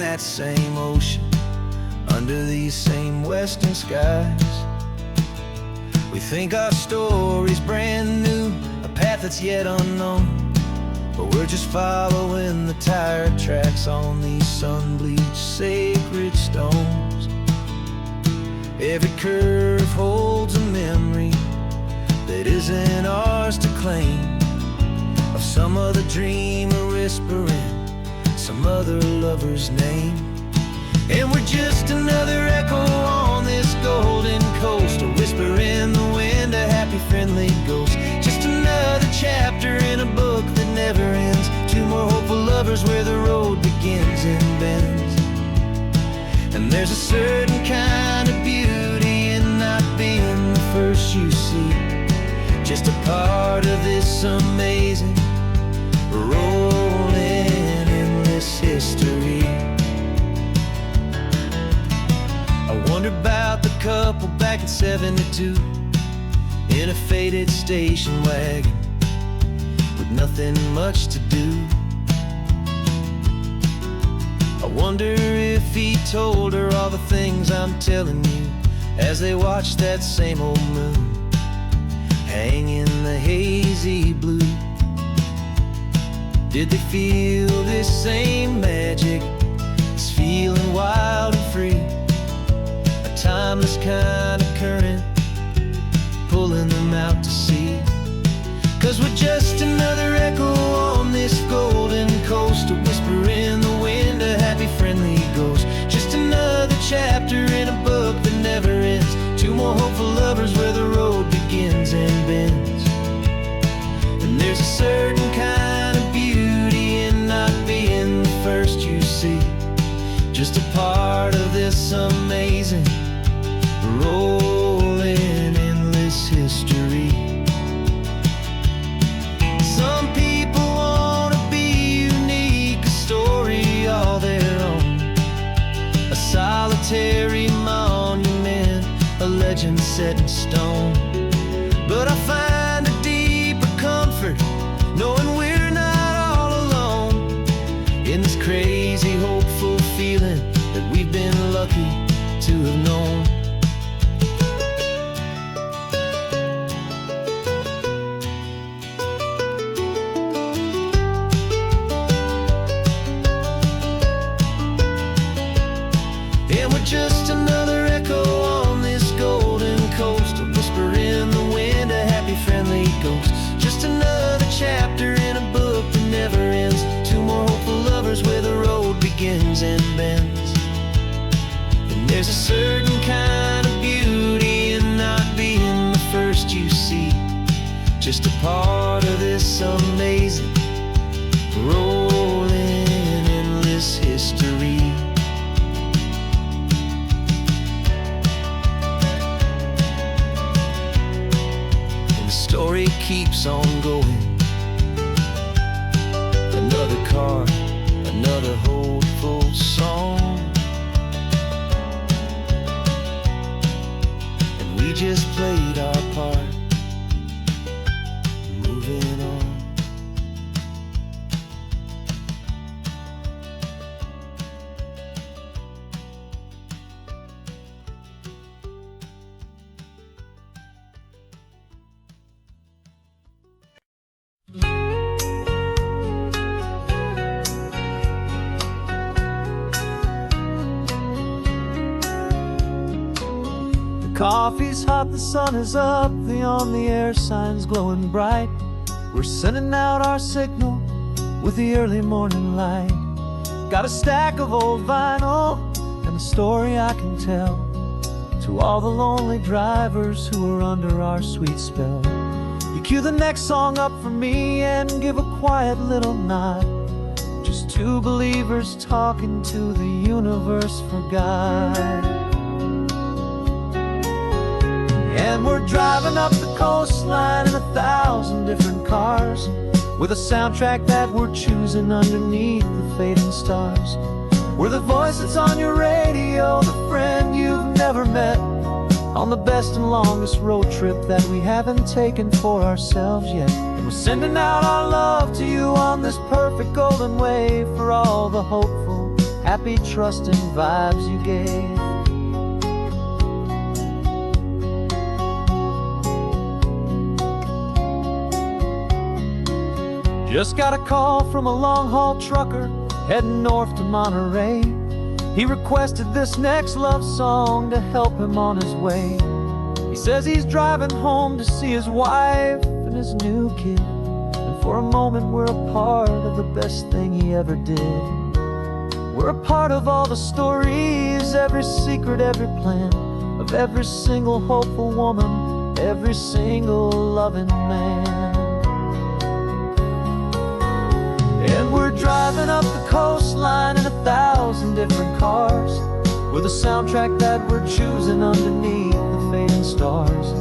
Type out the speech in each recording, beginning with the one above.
that same ocean, under these same western skies. We think our story's brand new, a path that's yet unknown, but we're just following the tire tracks on these sun-bleached sacred stones. Every curve holds a memory that isn't ours to claim, of some other dreamer whispering some other lover's name. And we're just another echo on this golden coast, a whisper in the wind, a happy friendly ghost. Just another chapter in a book that never ends, two more hopeful lovers where the road begins and bends. And there's a certain kind of beauty in not being the first you see, just a part of this amazing rolling endless history. I wonder about the couple back in '72 in a faded station wagon with nothing much to do. I wonder if he told her all the things I'm telling you, as they watched that same old moon hang in the hazy blue. Did they feel this same magic, this feeling wild and free, a timeless kind of current pulling them out to sea? 'Cause we're just another echo on this golden coast, a whisper in the wind, a happy friendly ghost. Just another chapter in a book that never ends, two more hopeful lovers where the road begins and bends. And there's a certain kind of beauty in not being the first you see, just a part of this amazing rolling endless history. Some people want to be unique, a story all their own, a solitary monument, a legend set in stone. But I find a deeper comfort knowing we're not all alone in this crazy hopeful feeling that we've been lucky to have known. And we're just another echo on this golden coast, a whisper in the wind, a happy friendly ghost. Just another chapter in a book that never ends, two more hopeful lovers where the road begins and bends. And there's a certain kind of beauty in not being the first you see, just a part of this amazing rolling endless history. Story keeps on going, another car, another hopeful song, and we just played our part, moving on. Coffee's hot, the sun is up, the on-the-air sign's glowing bright. We're sending out our signal with the early morning light. Got a stack of old vinyl and a story I can tell to all the lonely drivers who are under our sweet spell. You cue the next song up for me and give a quiet little nod, just two believers talking to the universe for God. And we're driving up the coastline in 1,000 different cars, with a soundtrack that we're choosing underneath the fading stars. We're the voice that's on your radio, the friend you've never met, on the best and longest road trip that we haven't taken for ourselves yet. And we're sending out our love to you on this perfect golden way, for all the hopeful happy, trusting vibes you gave. Just got a call from a long-haul trucker heading north to Monterey. He requested this next love song to help him on his way. He says he's driving home to see his wife and his new kid, and for a moment we're a part of the best thing he ever did. We're a part of all the stories, every secret, every plan, of every single hopeful woman, every single loving man. And we're driving up the coastline in 1,000 different cars, with a soundtrack that we're choosing underneath the fading stars.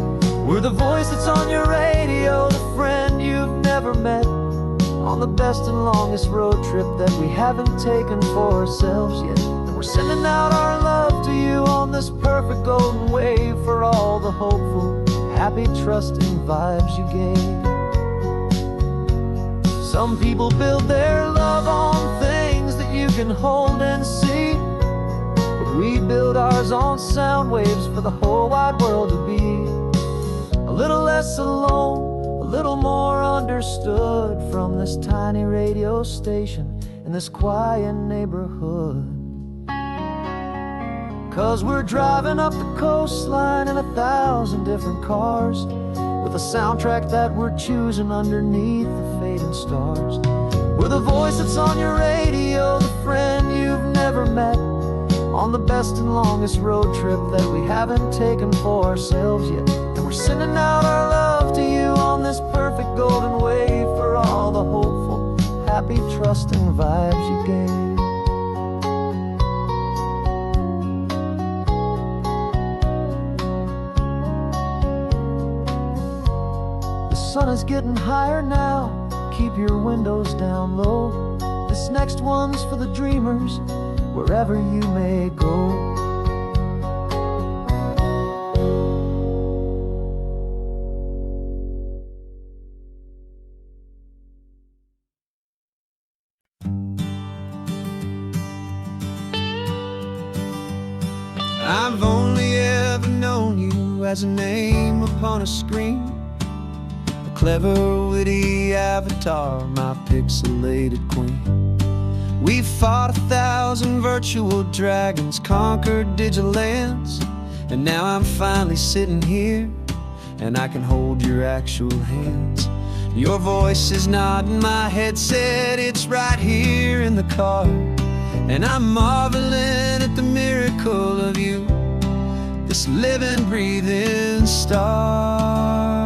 We're the voice that's on your radio, the friend you've never met, on the best and longest road trip that we haven't taken for ourselves yet. And we're sending out our love to you on this perfect golden wave, for all the hopeful, happy, trusting vibes you gave. Some people build their love on things that you can hold and see, but we build ours on sound waves for the whole wide world to be a little less alone, a little more understood, from this tiny radio station in this quiet neighborhood. 'Cause we're driving up the coastline in 1,000 different cars, with a soundtrack that we're choosing underneath the fading stars. We're the voice that's on your radio, the friend you've never met, on the best and longest road trip that we haven't taken for ourselves yet. And we're sending out our love to you on this perfect golden wave, for all the hopeful, happy, trusting vibes you gave. The sun is getting higher now, keep your windows down low. This next one's for the dreamers, wherever you may go. I've only ever known you as a name upon a screen, a clever, witty avatar, my pixelated queen. We fought 1,000 virtual dragons, conquered digital lands, and now I'm finally sitting here, and I can hold your actual hands. Your voice is not in my headset, it's right here in the car, and I'm marveling at the miracle of you, this living, breathing star.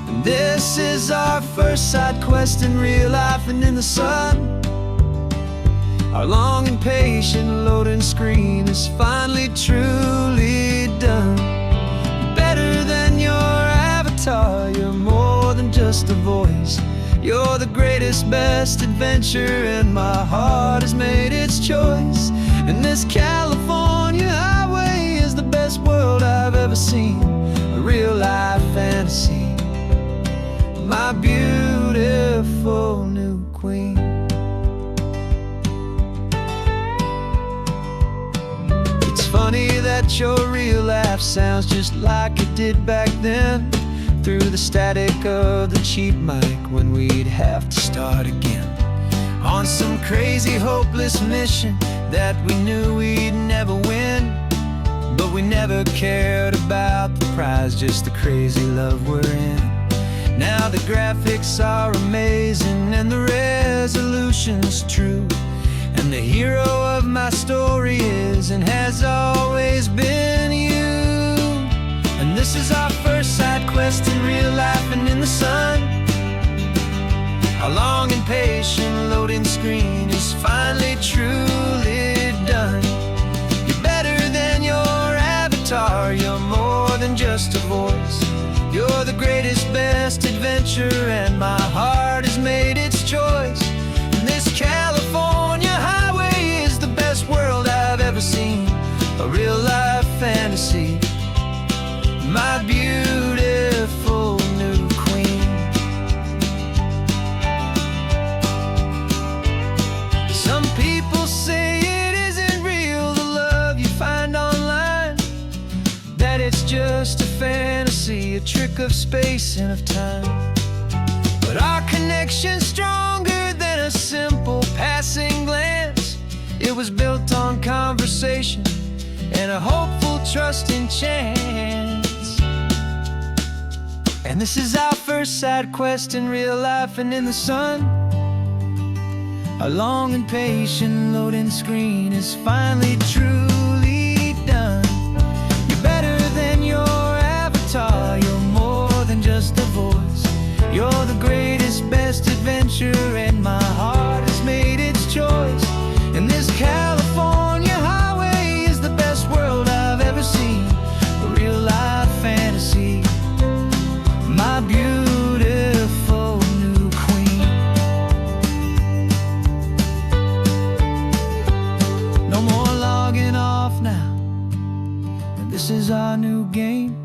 And this is our first side quest in real life and in the sun. Our long and patient loading screen is finally truly done. Better than your avatar, you're more than just a voice. You're the greatest, best adventure, and my heart has made its choice. And this California highway is the best world I've ever seen, a real life fantasy, my beautiful new queen. It's funny that your real life sounds just like it did back then, through the static of the cheap mic when we'd have to start again, on some crazy hopeless mission that we knew we'd never win. But we never cared about the prize, just the crazy love we're in. Now the graphics are amazing and the resolution's true, and the hero of my story is and has always been you. And this is our first side quest in real life and in the sun. Our long and patient loading screen is finally truly done. You're better than your avatar, you're more than just a voice. You're the greatest, best adventure, and my heart has made its choice. And this California highway is the best world I've ever seen, a real life fantasy, my beautiful new queen. Some people mercy, a trick of space and of time. But our connection's stronger than a simple passing glance. It was built on conversation and a hopeful, trusting chance. And this is our first side quest in real life and in the sun. Our long and patient loading screen is finally truly done. You're better than your avatar, you're more than just a voice. You're the greatest, best adventure, and my heart has made its choice. And this California highway is the best world I've ever seen, a real life fantasy, my beautiful new queen. No more logging off now, and this is our new game.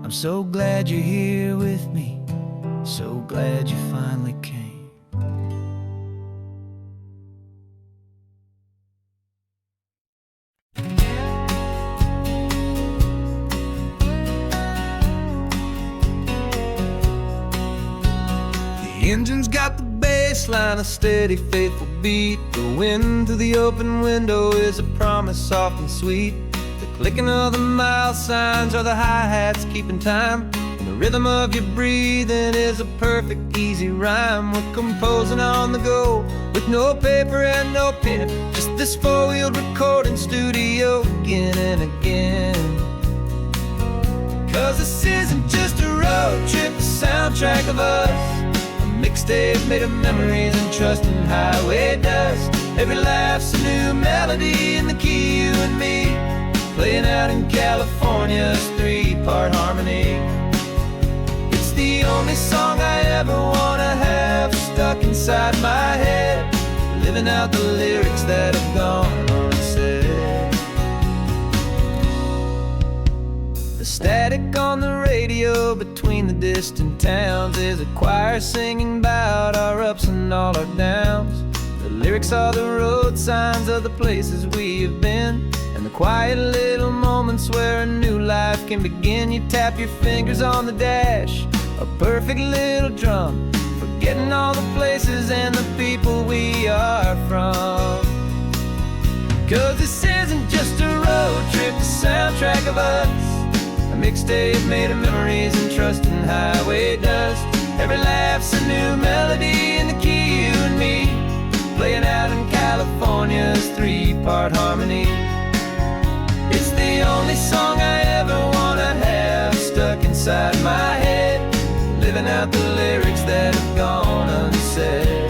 I'm so glad you're here with me, so glad you finally came. The engine's got the bass line, a steady, faithful beat. The wind through the open window is a promise soft and sweet. The clicking of the mile signs are the hi-hats keeping time. And the rhythm of your breathing is a perfect, easy rhyme. We're composing on the go with no paper and no pen, just this four-wheeled recording studio again and again. Cause this isn't just a road trip, the soundtrack of us. Mixtape made of memories and trust in highway dust. Every laugh's a new melody in the key, you and me, playing out in California's three-part harmony. It's the only song I ever wanna have stuck inside my head, living out the lyrics that have gone unsaid. The static on the radio between the distant towns is a choir singing about our ups and all our downs. The lyrics are the road signs of the places we have been, and the quiet little moments where a new life can begin. You tap your fingers on the dash, a perfect little drum, forgetting all the places and the people we are from. Cause this isn't just a road trip, the soundtrack of us. A mixtape made of memories and trust in highway dust. Every laugh's a new melody in the key, you and me, playing out in California's three-part harmony. It's the only song I ever wanna have stuck inside my head, living out the lyrics that have gone unsaid.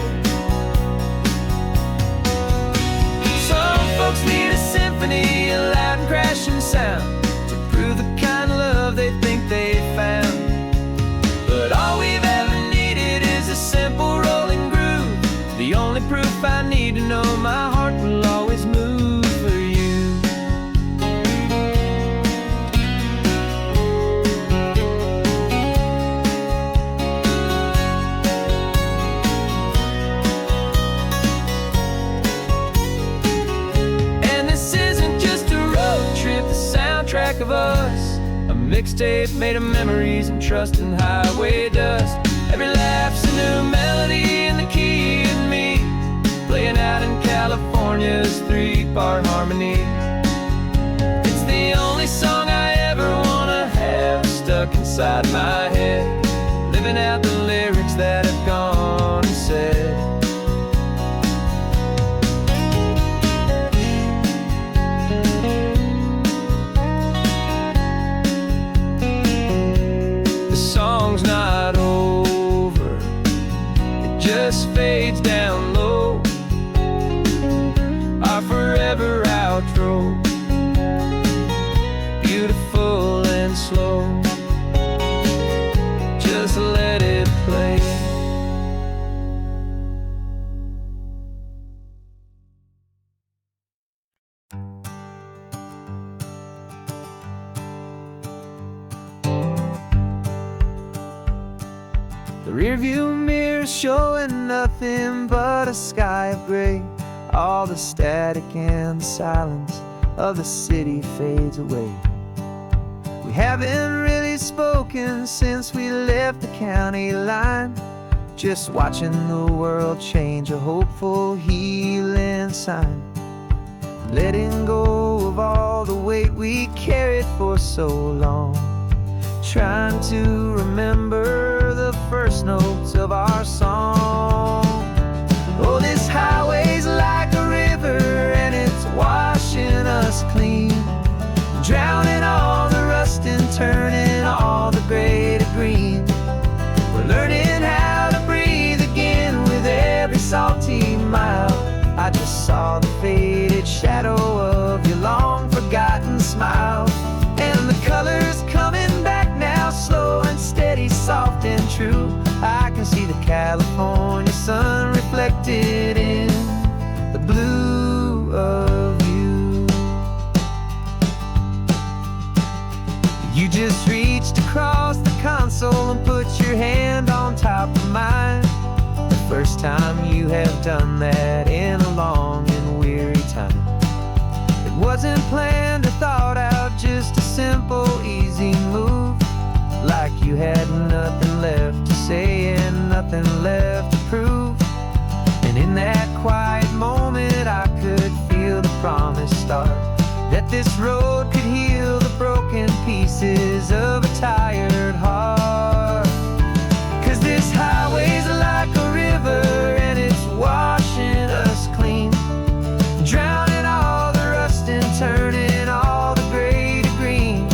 Some folks need a symphony, a loud and crashing sound, the kind of love they think they found. But all we've ever needed is a simple rolling groove, the only proof I need to know my heart will always move for you. And this isn't just a road trip, the soundtrack of us. A mixtape made of memories and trust in highway dust. Every laugh's a new melody in the key, and me, playing out in California's three-part harmony. It's the only song I ever wanna have stuck inside my head, living out the lyrics that have gone unsaid. Not over, it just fades down low, our forever outro, beautiful and slow, just let it play. The rearview mirror showing nothing but a sky of gray. All the static and the silence of the city fades away. We haven't really we've spoken since we left the county line. Just watching the world change, a hopeful healing sign. Letting go of all the weight we carried for so long. Trying to remember the first notes of our song. Oh, this highway's like a river and it's washing us clean, drowning all the rust and turning all the gray to green. We're learning how to breathe again with every salty mile. I just saw the faded shadow of your long forgotten smile. And the colors coming back now, slow and steady, soft and true. I can see the California sun reflected in the blue of you. You just reached across the console and put your hand on top of mine. The first time you have done that in a long and weary time. It wasn't planned or thought out, just a simple, easy move. Like you had nothing left to say and nothing left to prove. And in that quiet moment I could feel the promise start, that this road could heal the broken pieces of a tired heart. 'Cause this highway's like a river and it's washing us clean, drowning all the rust and turning all the gray to green.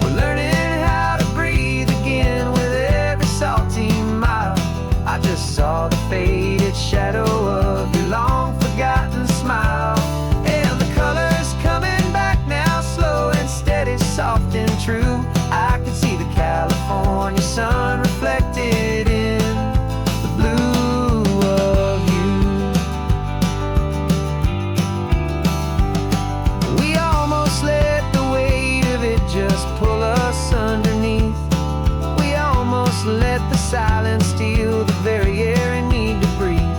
We're learning how to breathe again with every salty mile. I just saw the faded shadow of your long forgotten smile. And the colors coming back now, slow and steady, soft and true. I can see the California sun reflected in the blue of you. We almost let the weight of it just pull us underneath. We almost let the silence steal the very air we need to breathe.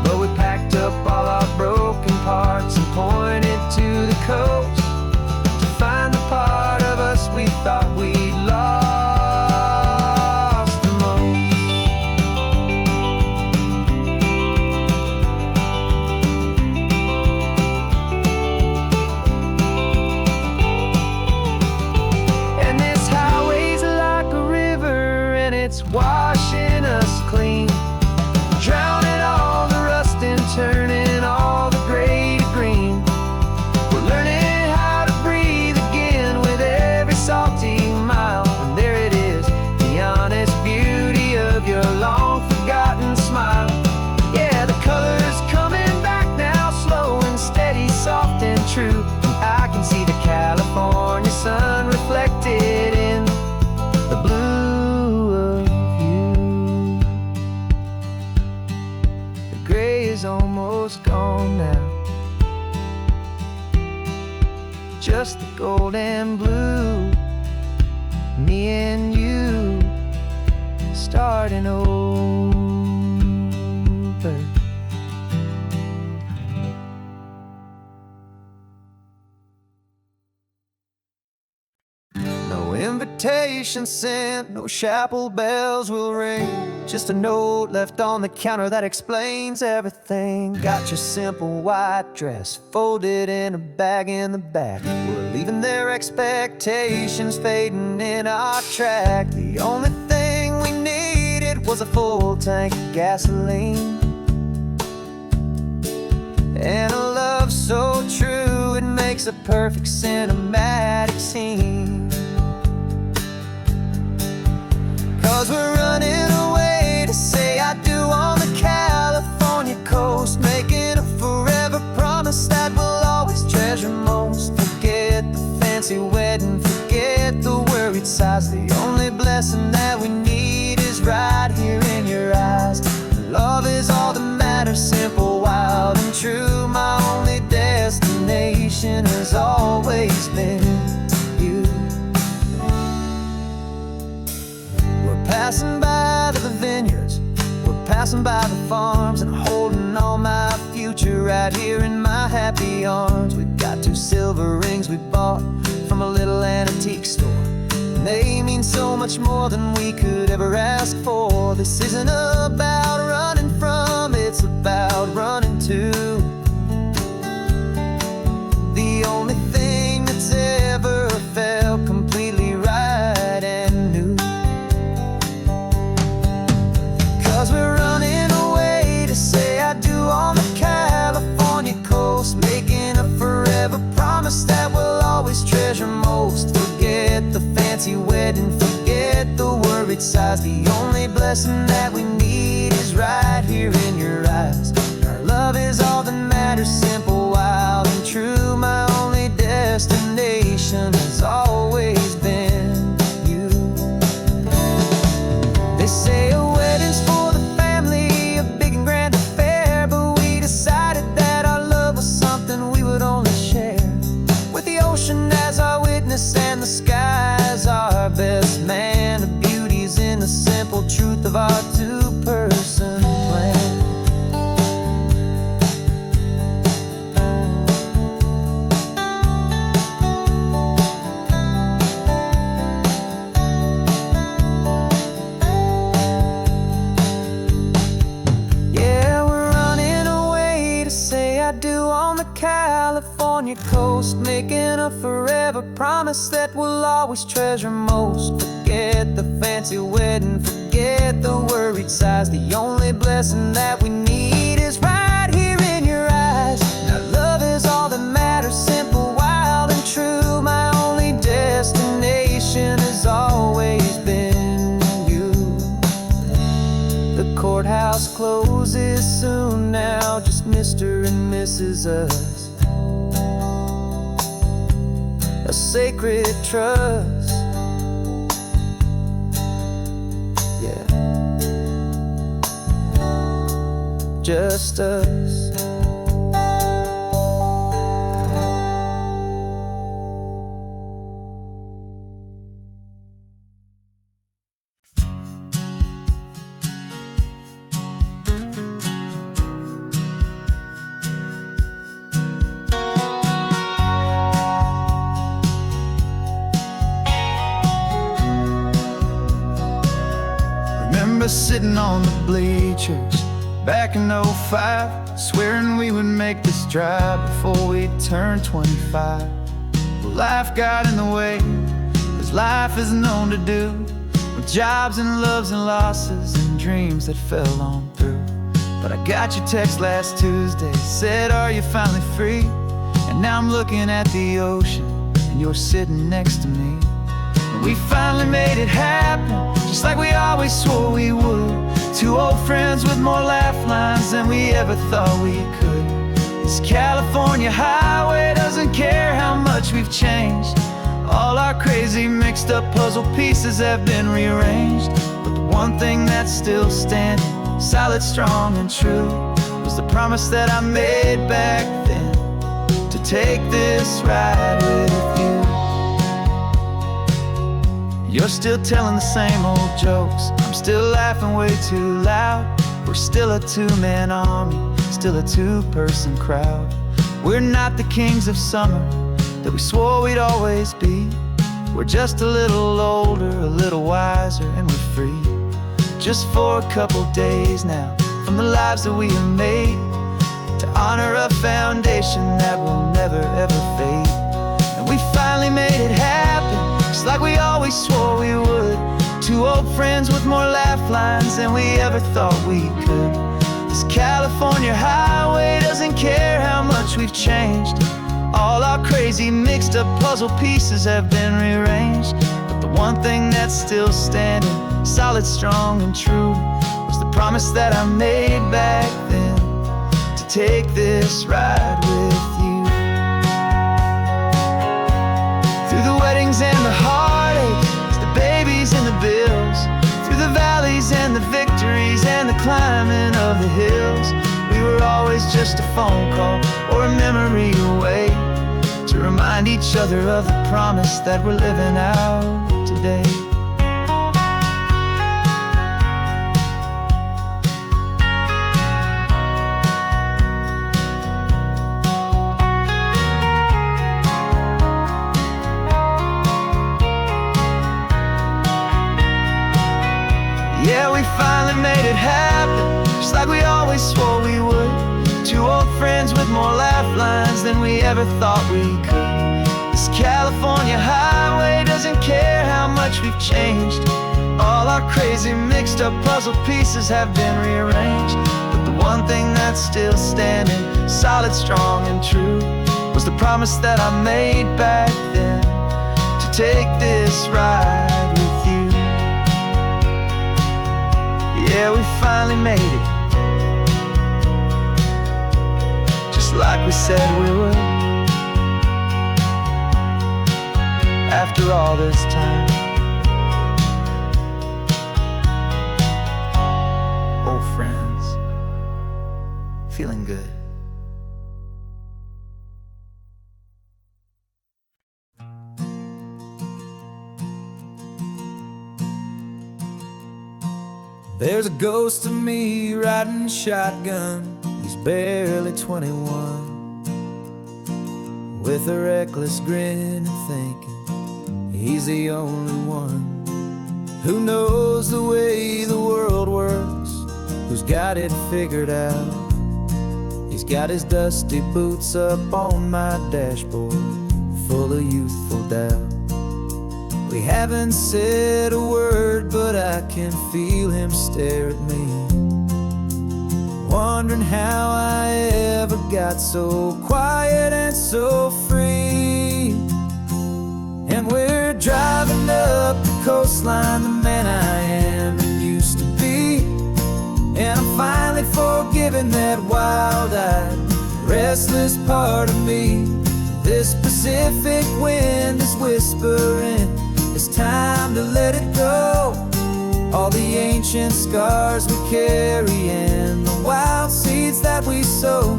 But we packed up all our broken parts and pointed to the coast to find the part of us we thought we'd lost the most. And this highway's like a river and it's washing us clean, drowning all the rust and turning all the gray to green. We're learning how to breathe again with every salty mile. And there it is, the honest beauty of your long forgotten smile. Yeah, the colors coming back now, slow and steady, soft and true. I can see the California sun reflected in the blue of you. The gray is almost gone now, just the gold and blue. Me and you starting over. No invitation sent, no chapel bells will ring. Just a note left on the counter that explains everything. Got your simple white dress folded in a bag in the back. We're leaving their expectations fading in our track. The only thing we needed was a full tank of gasoline, and a love so true it makes a perfect cinematic scene. 'Cause we're running away to say I do on the California coast, making a forever promise that we'll always treasure most. Forget the fancy wedding, forget the worried sighs. The only blessing that we need is right here in your eyes. Love is all that matters, simple, wild and true. My only destination has always been you. We're passing by the vineyards, we're passing by the farms, and holding on my future right here in my happy arms. We've got 2 silver rings we bought from a little antique store, and they mean so much more than we could ever ask for. This isn't about running from, it's about running to the only thing that's ever felt completely right and new. 'Cause we're running away to say I do on the California coast, making a forever promise that we'll always treasure most. Forget the fancy wedding, forget the worried sighs. The only blessing that we need is right here in your eyes. Our love is all that matters, simple, wild, and true. My only destination has always been you. They say a wedding's for the family, a big and grand affair, but we decided that our love was something we would only share with the ocean as our witness and the sky as our best man. The beauty's in the simple truth of our two-person plan. Yeah, we're running away to say I do on the California coast, making a forever promise that we'll always treasure most. Forget the fancy wedding, forget the worried sighs. The only blessing that we need is right here in your eyes. Our love is all that matters, simple, wild, and true. My only destination has always been you. The courthouse closes soon now, just Mr. and Mrs. Us, a sacred trust. Yeah, just us. Remember sitting on the bleachers back in '05, swearing we would make this drive before we turned 25. Well, life got in the way, as life is known to do, with jobs and loves and losses and dreams that fell on through. But I got your text last Tuesday, said, are you finally free? And now I'm looking at the ocean, and you're sitting next to me. And we finally made it happen, just like we always swore we would. Two old friends with more laugh lines than we ever thought we could. This California highway doesn't care how much we've changed. All our crazy mixed up puzzle pieces have been rearranged. But the one thing that's still standing, solid, strong, and true, was the promise that I made back then, to take this ride with you. You're still telling the same old jokes, I'm still laughing way too loud. We're still a two-man army, still a two-person crowd. We're not the kings of summer that we swore we'd always be. We're just a little older, a little wiser, and we're free. Just for a couple days now, from the lives that we have made, to honor a foundation that will never ever fade. And we finally made it happen, just like we always swore we would. Two old friends with more laugh lines than we ever thought we could. This California highway doesn't care how much we've changed. All our crazy mixed up puzzle pieces have been rearranged. But the one thing that's still standing, solid, strong, and true, was the promise that I made back then, to take this ride with you. Through the weddings and the heartaches, the babies and the bills, through the valleys and the victories and the climbing of the hills, we were always just a phone call or a memory away, to remind each other of the promise that we're living out today. lines than we ever thought we could. This California highway doesn't care how much we've changed. All our crazy mixed up puzzle pieces have been rearranged. But the one thing that's still standing, solid, strong and true, was the promise that I made back then, to take this ride with you. Yeah, we finally made it, just like we said we would. After all this time, old friends, feeling good. There's a ghost of me riding shotgun. He's barely 21, with a reckless grin and thinking he's the only one who knows the way the world works, who's got it figured out. He's got his dusty boots up on my dashboard, full of youthful doubt. We haven't said a word, but I can feel him stare at me, wondering how I ever got so quiet and so free. And we're driving up the coastline, the man I am and used to be. And I'm finally forgiving that wild-eyed, restless part of me. This Pacific wind is whispering, it's time to let it go. All the ancient scars we carry and the wild seeds that we sow.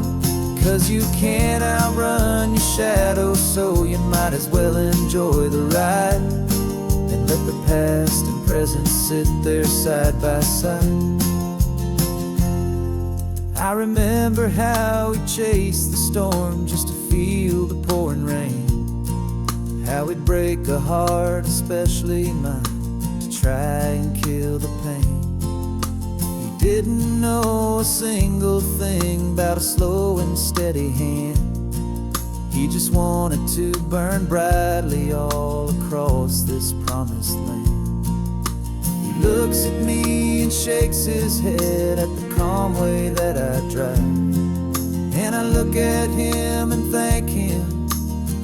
'Cause you can't outrun your shadow, so you might as well enjoy the ride, and let the past and present sit there side by side. I remember how we chased the storm just to feel the pouring rain, how we'd break a heart, especially mine, to try and kill the pain. He didn't know a single thing about a slow and steady hand. He just wanted to burn brightly all across this promised land. He looks at me and shakes his head at the calm way that I drive, and I look at him and thank him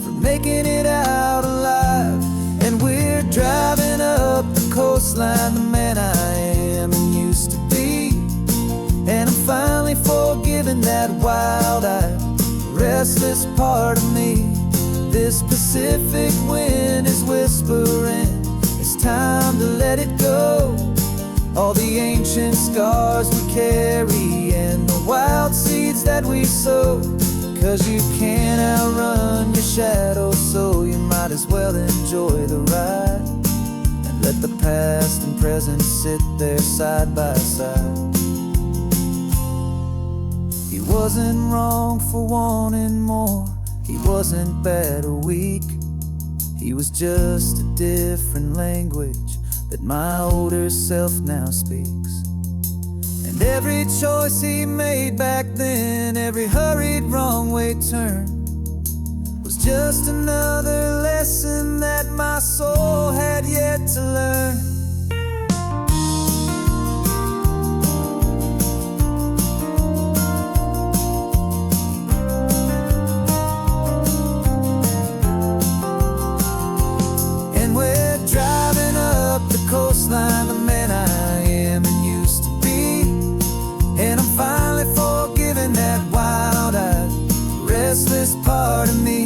for making it out alive. And we're driving up the coastline, the man I am and used to be. And I'm finally forgiving that wild-eyed, restless part of me. This Pacific wind is whispering, it's time to let it go. All the ancient scars we carry and the wild seeds that we sow. 'Cause you can't outrun your shadow, so you might as well enjoy the ride, and let the past and present sit there side by side. He wasn't wrong for wanting more, he wasn't bad or weak. He was just a different language that my older self now speaks. And every choice he made back then, every hurried wrong way turn, was just another lesson that my soul had yet to learn. And we're driving up the coastline, the man I am and used to be. And I'm finally forgiving that wild-eyed, restless part of me.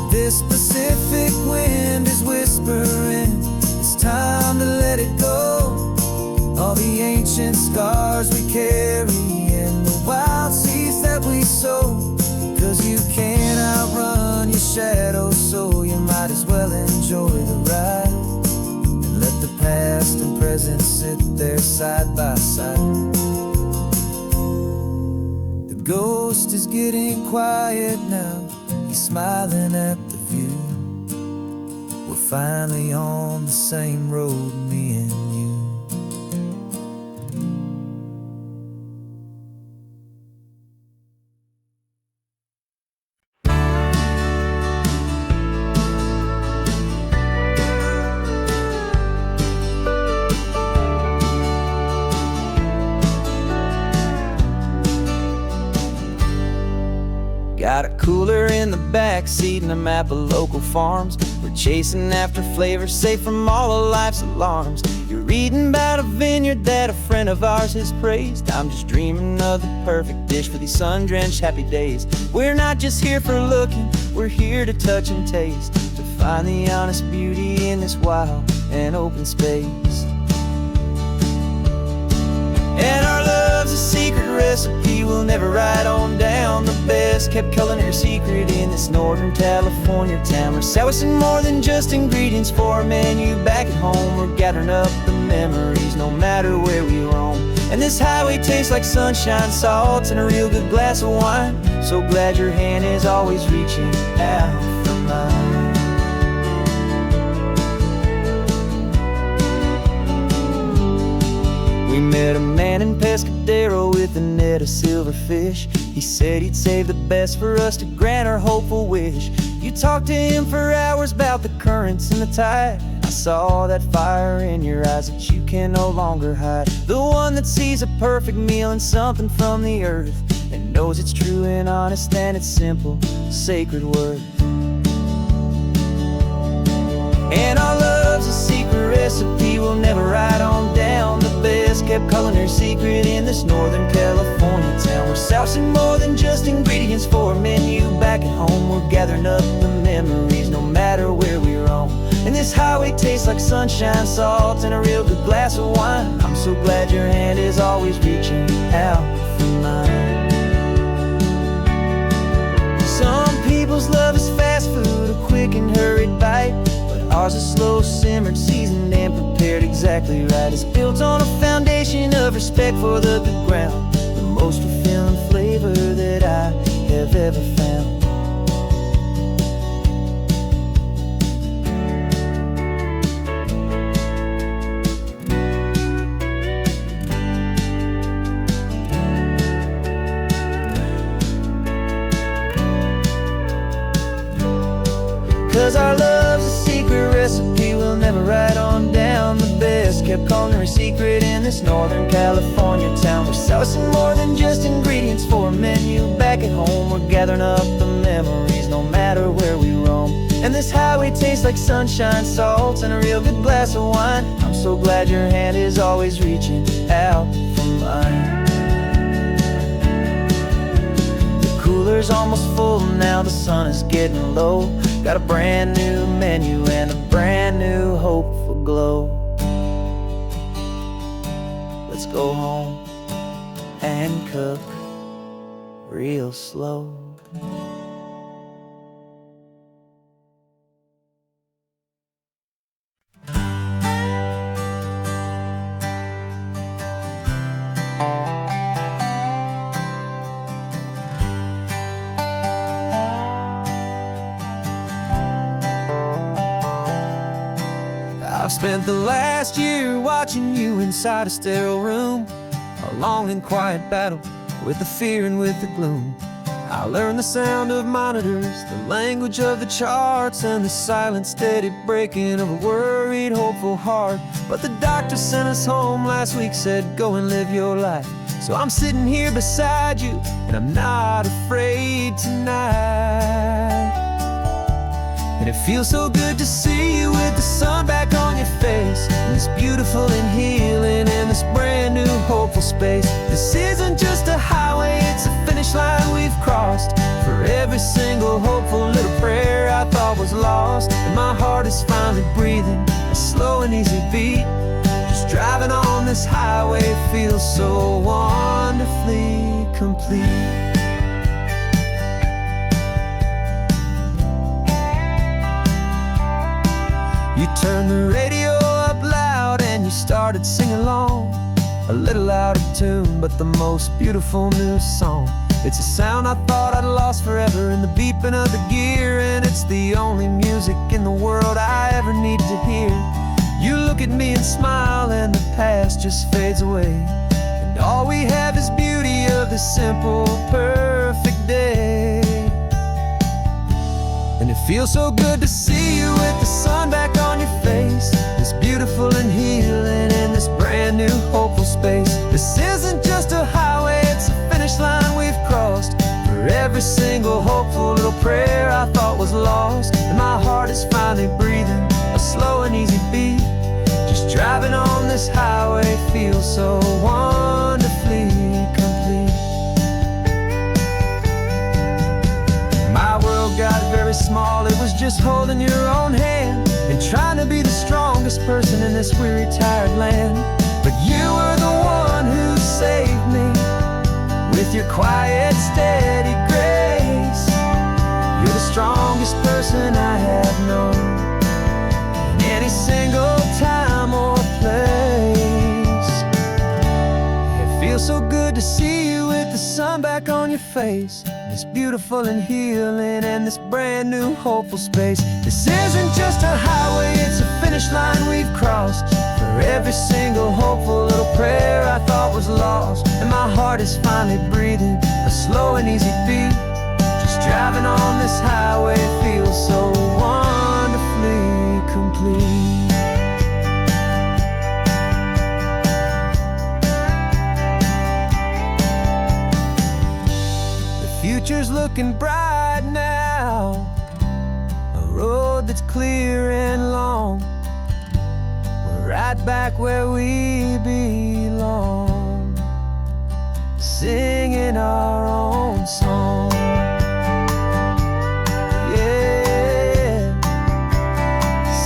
This Pacific wind is whispering, it's time to let it go. All the ancient scars we carry and the wild seeds that we sow. 'Cause you can't outrun your shadow, so you might as well enjoy the ride, and let the past and present sit there side by side. The ghost is getting quiet now, he's smiling at the view. We're finally on the same road, me and you. in the backseat in a map of local farms. We're chasing after flavors safe from all of life's alarms. You're reading about a vineyard that a friend of ours has praised. I'm just dreaming of the perfect dish for these sun-drenched happy days. We're not just here for looking, we're here to touch and taste, to find the honest beauty in this wild and open space. And our love's a secret recipe we'll never write on down. The best kept culinary secret in this Northern California town. We're selling more than just ingredients for a menu back at home. We're gathering up the memories no matter where we roam. And this highway tastes like sunshine, salt, and a real good glass of wine. So glad your hand is always reaching out for mine. We met a man in Pescadero with a net of silverfish. He said he'd save the best for us to grant our hopeful wish. You talked to him for hours about the currents and the tide. I saw that fire in your eyes that you can no longer hide. The one that sees a perfect meal in something from the earth, and knows it's true and honest and it's simple, sacred worth. And our love's a secret recipe we'll never write on down. The best kept culinary secret in this Northern California town. We're sousing more than just ingredients for a menu back at home. We're gathering up the memories no matter where we roam. And this highway tastes like sunshine, salt, and a real good glass of wine. I'm so glad your hand is always reaching out for mine. Some people's love is fast food, a quick and hurried bite. Ours is slow, simmered, seasoned, and prepared exactly right. It's built on a foundation of respect for the good ground, the most fulfilling flavor that I have ever found. 'Cause our love's a secret recipe we'll never write on down. The best kept culinary secret in this Northern California town. We're sourcing more than just ingredients for a menu back at home. We're gathering up the memories no matter where we roam. And this highway tastes like sunshine, salt, and a real good glass of wine. I'm so glad your hand is always reaching out for mine. The cooler's almost full now, the sun is getting low. Got a brand new menu and a brand new hopeful glow. Let's go home and cook real slow. I've spent the last year watching you inside a sterile room, a long and quiet battle with the fear and with the gloom. I learned the sound of monitors, the language of the charts, and the silent steady breaking of a worried hopeful heart. But the doctor sent us home last week, said go and live your life. So I'm sitting here beside you and I'm not afraid tonight. And it feels so good to see you with the sun back on your face, and this beautiful and healing in this brand new hopeful space. This isn't just a highway, it's a finish line we've crossed. For every single hopeful little prayer I thought was lost, and my heart is finally breathing a slow and easy beat. Just driving on this highway feels so wonderfully complete. You turned the radio up loud and you started singing along, a little out of tune, but the most beautiful new song. It's a sound I thought I'd lost forever in the beeping of the gear, and it's the only music in the world I ever need to hear. You look at me and smile and the past just fades away, and all we have is beauty of this simple, perfect day. And it feels so good to see you with the sun back on your face, this beautiful and healing in this brand new hopeful space. This isn't just a highway, it's a finish line we've crossed. For every every single hopeful little prayer I thought was lost. And my heart is finally breathing a slow and easy beat. Just driving on this highway feels so wonderfully complete. My world got very small, it was just holding your own hand and trying to be the strongest person in this weary, tired land. But you were the one who saved me with your quiet, steady grace. You're the strongest person I have known in any single time or place. It feels so good to see you with the sun back on your face. It's beautiful and healing and this brand new hopeful space. This isn't just a highway, it's a finish line we've crossed. For every single hopeful little prayer I thought was lost. And my heart is finally breathing a slow and easy beat. Just driving on this highway feels so wonderfully complete. Future's looking bright now, a road that's clear and long. We're right back where we belong, singing our own song. Yeah,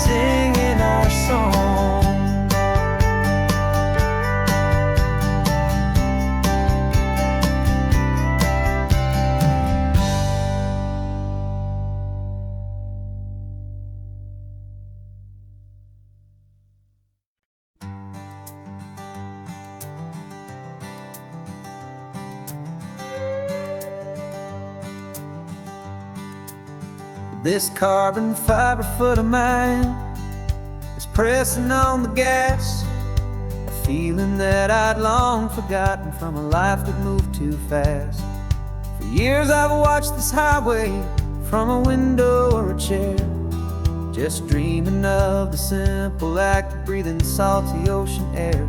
singing our song. This carbon fiber foot of mine is pressing on the gas, a feeling that I'd long forgotten from a life that moved too fast. For years I've watched this highway from a window or a chair, just dreaming of the simple act of breathing salty ocean air.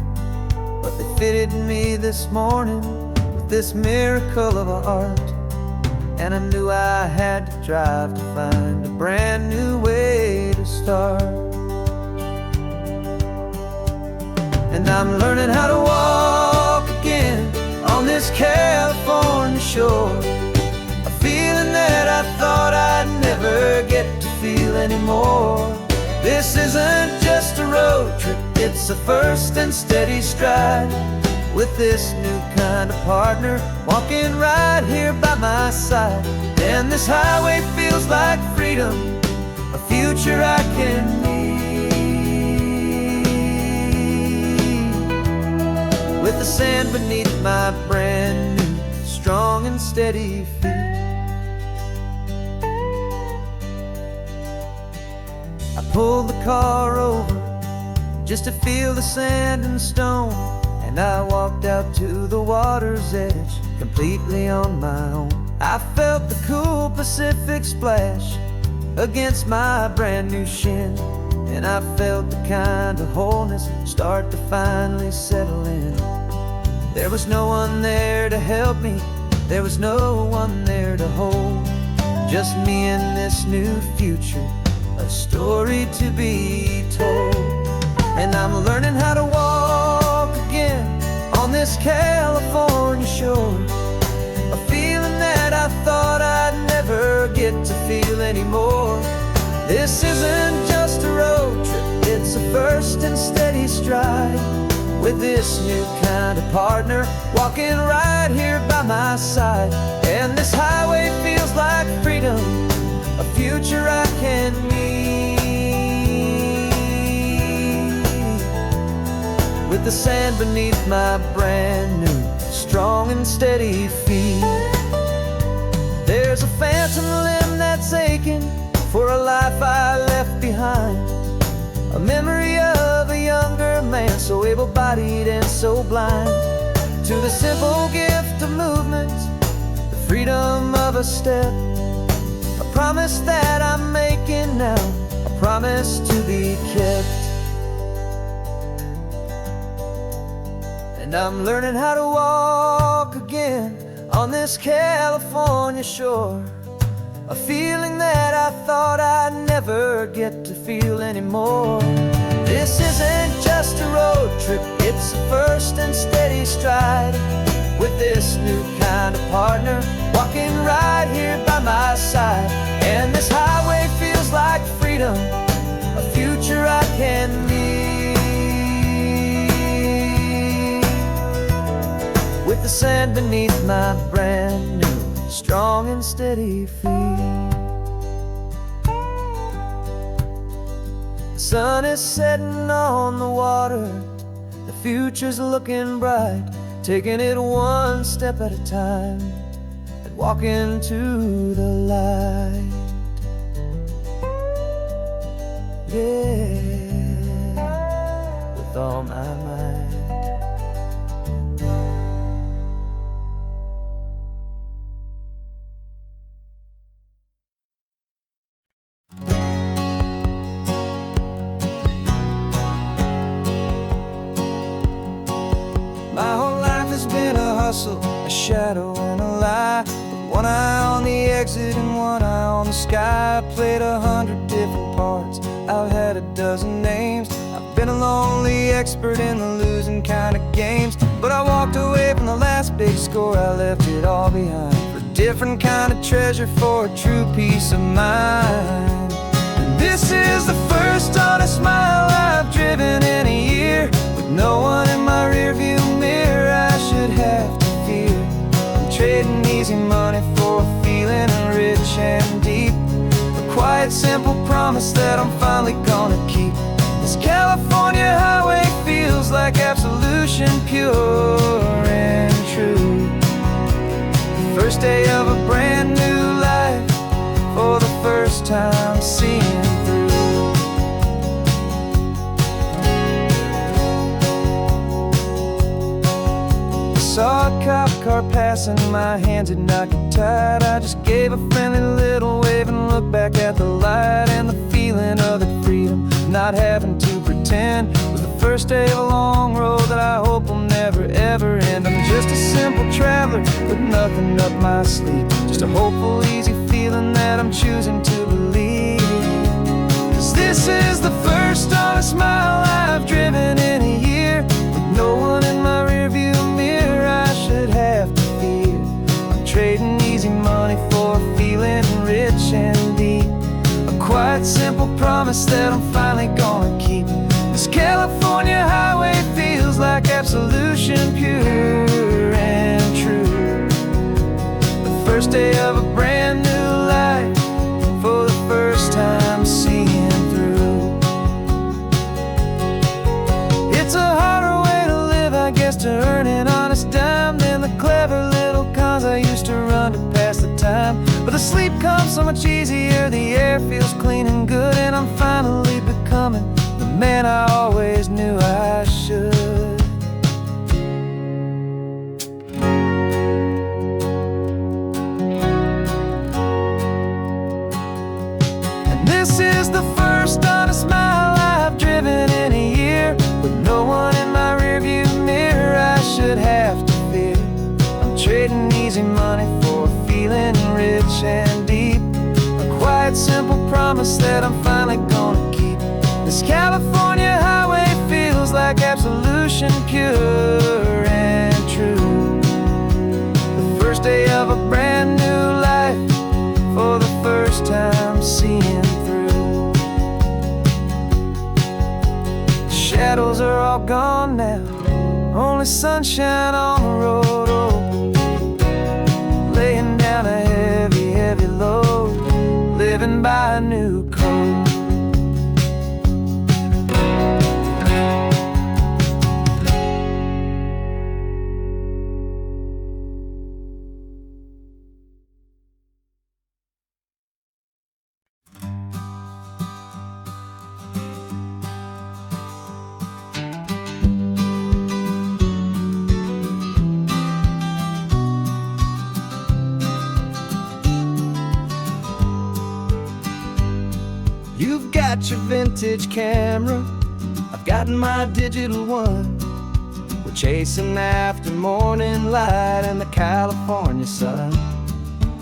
But they fitted me this morning with this miracle of art, and I knew I had to drive to find a brand new way to start. And I'm learning how to walk again on this California shore, a feeling that I thought I'd never get to feel anymore. This isn't just a road trip, it's a first and steady stride, with this new kind of partner walking right here by my side. And this highway feels like freedom, a future I can need, with the sand beneath my brand new strong and steady feet. I pulled the car over just to feel the sand and stone, and I walked out to the water's edge completely on my own. I felt the cool Pacific splash against my brand new shin, and I felt the kind of wholeness start to finally settle in. There was no one there to help me, there was no one there to hold, just me and this new future, a story to be told. And I'm learning how to walk again on this California shore, a feeling that I thought I'd never get to feel anymore. This isn't just a road trip, it's a first and steady stride, with this new kind of partner walking right here by my side. And this highway feels like freedom, a future I can need, with the sand beneath my brand new strong and steady feet. There's a phantom limb that's aching for a life I left behind, a memory of a younger man so able-bodied and so blind, to the simple gift of movement, the freedom of a step, a promise that I'm making now, a promise to be kept. And I'm learning how to walk again on this California shore. A feeling that I thought I'd never get to feel anymore. This isn't just a road trip, it's a first and steady stride. With this new kind of partner, walking right here by my side. And this highway feels like freedom, a future I can meet. With the sand beneath my brand new, strong and steady feet. The sun is setting on the water, the future's looking bright. Taking it one step at a time and walk into the light. Yeah, with all my might. My whole life has been a hustle, a shadow and a lie. With one eye on the exit and one eye on the sky. I played 100 different parts, I've had a dozen names. I've been a lonely expert in the losing kind of games. But I walked away from the last big score, I left it all behind. For a different kind of treasure, for a true peace of mind. And this is the first honest mile I've driven in a year. With no one in my rearview mirror I should have to fear. I'm trading easy money for a feeling rich and deep. A quiet, simple promise that I'm finally gonna keep. This California highway feels like absolution, pure and true. The first day of a brand new life, for the first time seeing through. Saw a cop car passing, my hands had not got tied. I just gave a friendly little wave and looked back at the light. And the feeling of the freedom, not having to pretend, was the first day of a long road that I hope will never ever end. I'm just a simple traveler with nothing up my sleeve, just a hopeful, easy feeling that I'm choosing to believe. 'Cause this is the first honest mile I've driven in a year. With no one in my rearview mirror I should have to fear. I'm trading easy money for a feeling rich and deep. A quiet, simple promise that I'm finally gonna keep. This California highway feels like absolution, pure and true. The first day of a brand new life, for the first time seeing through. It's a harder way to live, I guess, to earn an honest dime than the clever little cons I used to run to pass the time. But the sleep comes so much easier, the air feels clean and good, and I'm finally becoming the man I always knew I should. And this is the first honest mile I've driven in a year. With no one in my rearview mirror I should have to fear. I'm trading easy money for a feeling rich and deep. A quiet, simple promise that I'm finally gonna keep. This California highway feels like absolution, pure and true. The first day of a brand new life, for the first time seeing through. The shadows are all gone now, only sunshine on the road. Oh, laying down a heavy, heavy load, living by a new code. You've got your vintage camera, I've got my digital one. We're chasing after morning light, and the California sun.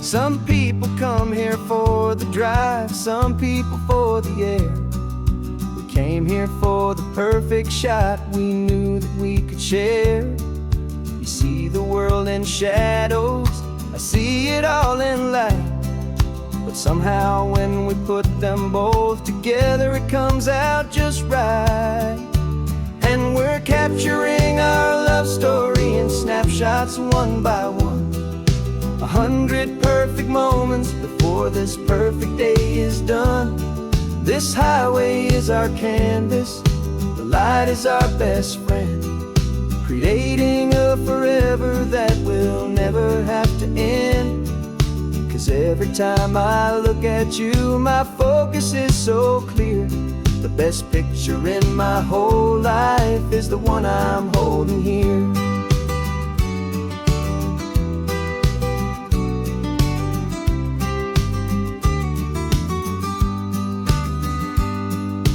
Some people come here for the drive, some people for the air. We came here for the perfect shot we knew that we could share. You see the world in shadows, I see it all in light. But somehow when we put them both together, it comes out just right. And we're capturing our love story in snapshots one by one. 100 perfect moments before this perfect day is done. This highway is our canvas, the light is our best friend, creating a forever that will never have to end. 'Cause every time I look at you, my focus is so clear. The best picture in my whole life is the one I'm holding here.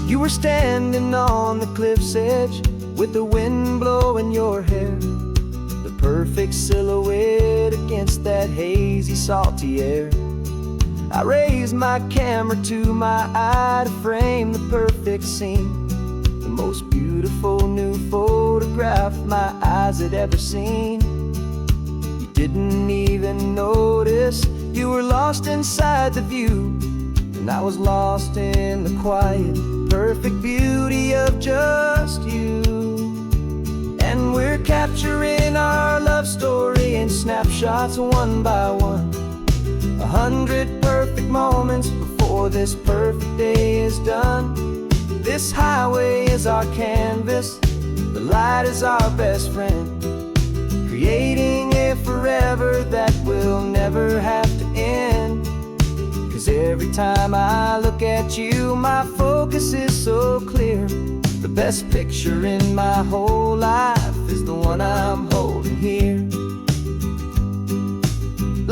You were standing on the cliff's edge with the wind blowing your hair, the perfect silhouette against that hazy, salty air. I raised my camera to my eye to frame the perfect scene, the most beautiful new photograph my eyes had ever seen. You didn't even notice you were lost inside the view, and I was lost in the quiet, perfect beauty of just you. And we're capturing our love story in snapshots one by one. 100 perfect moments before this perfect day is done. This highway is our canvas, the light is our best friend, creating a forever that will never have to end. 'Cause every time I look at you, my focus is so clear. The best picture in my whole life is the one I'm holding here.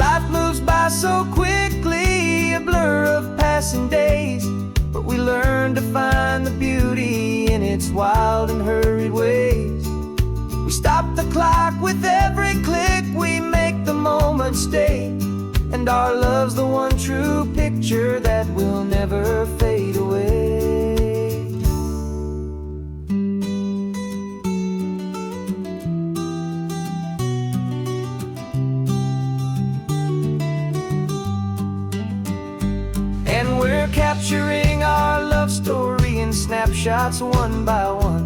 Life moves by so quickly, a blur of passing days, but we learn to find the beauty in its wild and hurried ways. We stop the clock with every click, we make the moment stay, and our love's the one true picture that will never fade away. And we're capturing our love story in snapshots one by one.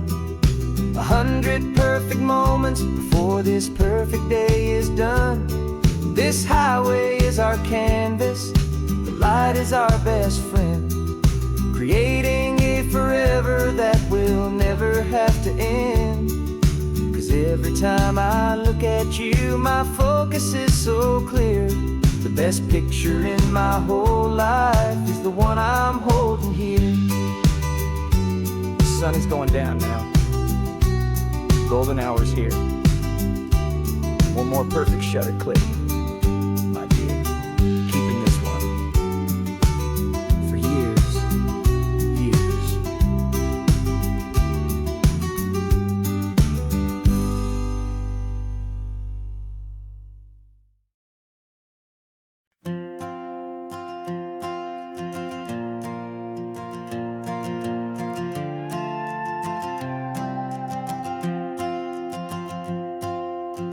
100 perfect moments before this perfect day is done. This highway is our canvas, the light is our best friend, creating a forever that will never have to end. 'Cause every time I look at you, my focus is so clear. The best picture in my whole life is the one I'm holding here. The sun is going down now. Golden hour's here. One more perfect shutter click. Keeping this one for years, years.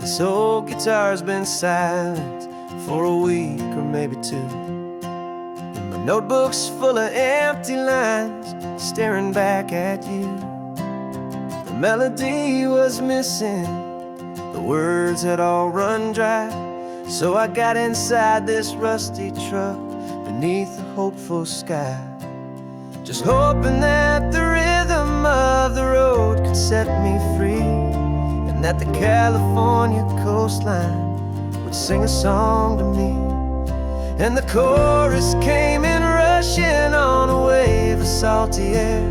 This old guitar's been silent for a week or maybe two, and my notebook's full of empty lines staring back at you. The melody was missing, the words had all run dry, so I got inside this rusty truck beneath a hopeful sky, just hoping that the rhythm of the road could set me free, and that the California coastline would sing a song to me. And the chorus came in rushing on a wave of salty air,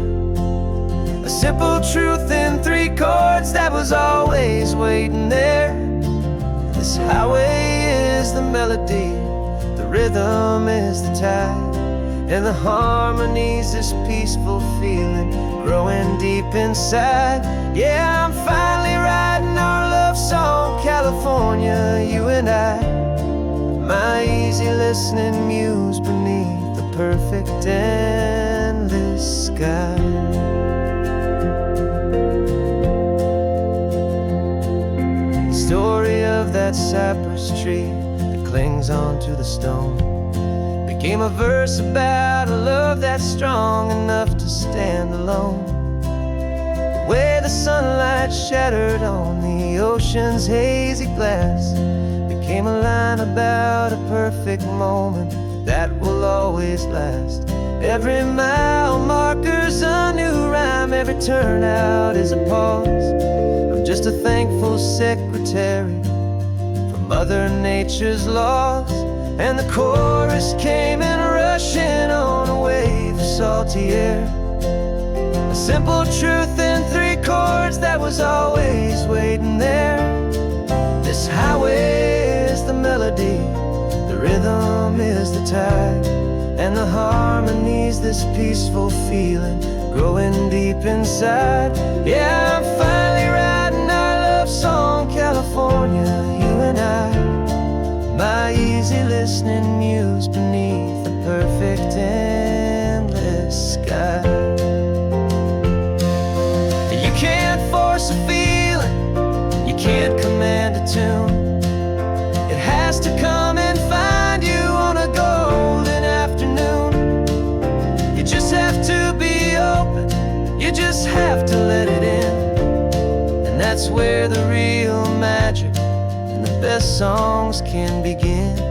a simple truth in 3 chords that was always waiting there. This highway is the melody, the rhythm is the tide, and the harmony's this peaceful feeling growing deep inside. Yeah, I'm finally writing our love song, California. California, you and I, my easy listening muse beneath the perfect endless sky. The story of that cypress tree that clings onto the stone became a verse about a love that's strong enough to stand alone. Where the sunlight shattered on the ocean's hazy glass became a line about a perfect moment that will always last. Every mile marker's a new rhyme, every turnout is a pause. I'm just a thankful secretary for Mother Nature's laws. And the chorus came in rushing on a wave of salty air, a simple truth in 3 chords that was always waiting there. This highway is the melody, the rhythm is the tide, and the harmony's this peaceful feeling growing deep inside. Yeah, I'm finally writing our love song, California, you and I, my easy listening muse beneath the perfect endless sky. You can't force a feeling, you can't command a tune. It has to come and find you on a golden afternoon. You just have to be open, you just have to let it in. And that's where the real magic and the best songs can begin.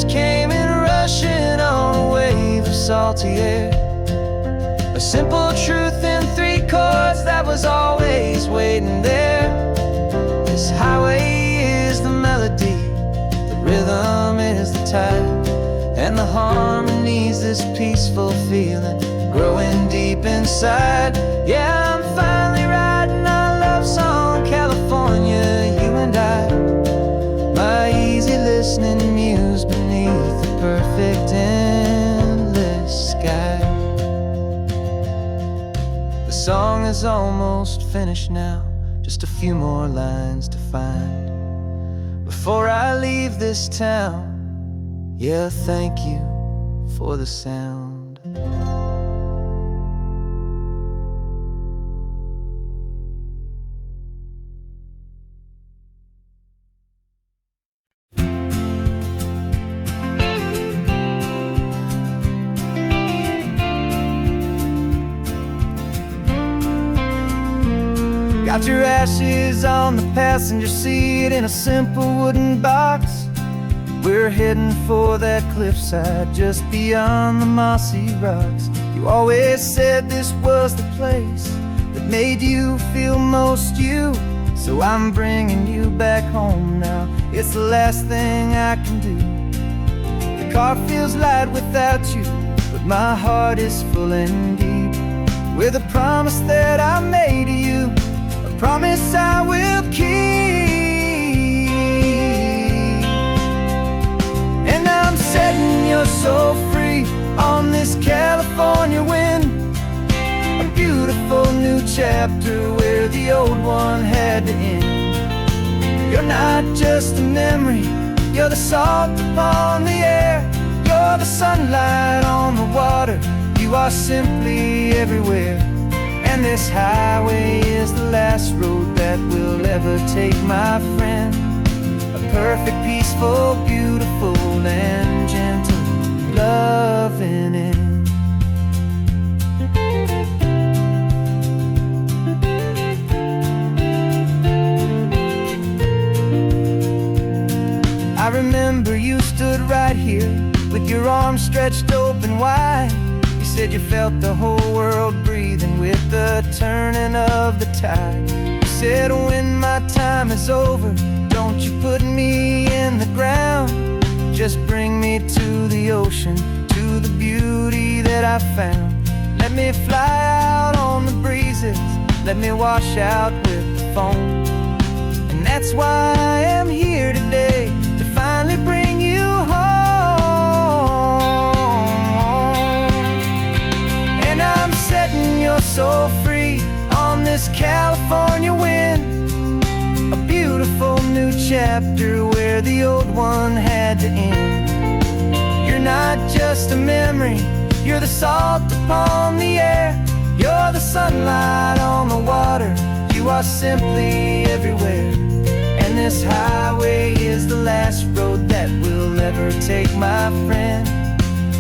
Came in rushing on a wave of salty air, a simple truth in 3 chords that was always waiting there. This highway is the melody, the rhythm is the tide, and the harmony's this peaceful feeling growing deep inside. Yeah, I'm finally writing our love song, California, you and I, my easy listening muse beneath the perfect endless sky. The song is almost finished now, just a few more lines to find before I leave this town. Yeah, thank you for the sound. Got your ashes on the passenger seat in a simple wooden box. We're heading for that cliffside just beyond the mossy rocks. You always said this was the place that made you feel most you, so I'm bringing you back home now. It's the last thing I can do. The car feels light without you, but my heart is full and deep with a promise that I made to you, a promise I will keep. And I'm setting your soul free on this California wind, a beautiful new chapter where the old one had to end. You're not just a memory, you're the salt upon the air, you're the sunlight on the water, you are simply everywhere. And this highway is the last road that we'll ever take, my friend. A perfect, peaceful, beautiful, and gentle loving end. I remember you stood right here with your arms stretched open wide. You said you felt the whole world breathing with the turning of the tide. You said when my time is over, don't you put me in the ground, just bring me to the ocean, to the beauty that I found. Let me fly out on the breezes, let me wash out with the foam. And that's why I am here today, to finally bring you home. And I'm setting your soul free on this California wind, a beautiful new chapter where the old one had to end. You're not just a memory, you're the salt upon the air, you're the sunlight on the water, you are simply everywhere. And this highway is the last road that we'll ever take, my friend.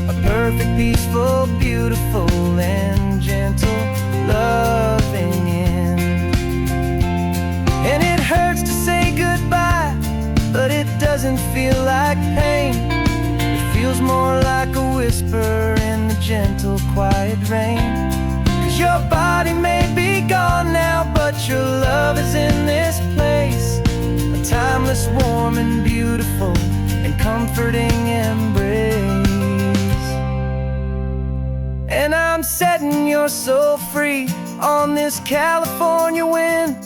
A perfect, peaceful, beautiful, and gentle, loving end. And it hurts to say goodbye, but it doesn't feel like pain. It feels more like a whisper in the gentle, quiet rain. 'Cause your body may be gone now, but your love is in this place, a timeless, warm, and beautiful, and comforting embrace. And I'm setting your soul free on this California wind,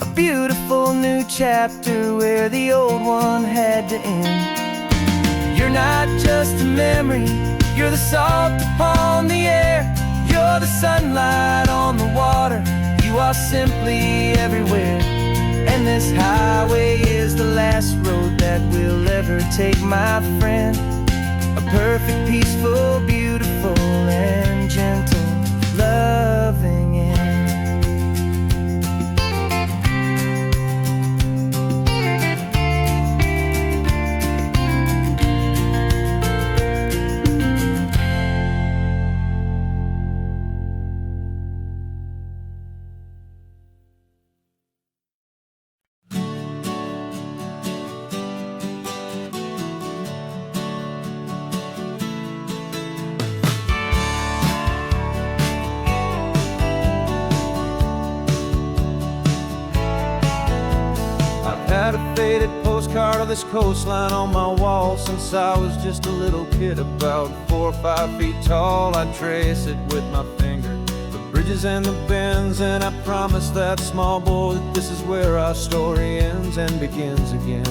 a beautiful new chapter where the old one had to end. You're not just a memory, you're the salt upon the air, you're the sunlight on the water, you are simply everywhere. And this highway is the last road that we'll ever take, my friend. A perfect, peaceful, beautiful, and gentle, loving end. Had a faded postcard of this coastline on my wall since I was just a little kid, about 4 or 5 feet tall. I trace it with my finger, the bridges and the bends, and I promised that small boy that this is where our story ends and begins again.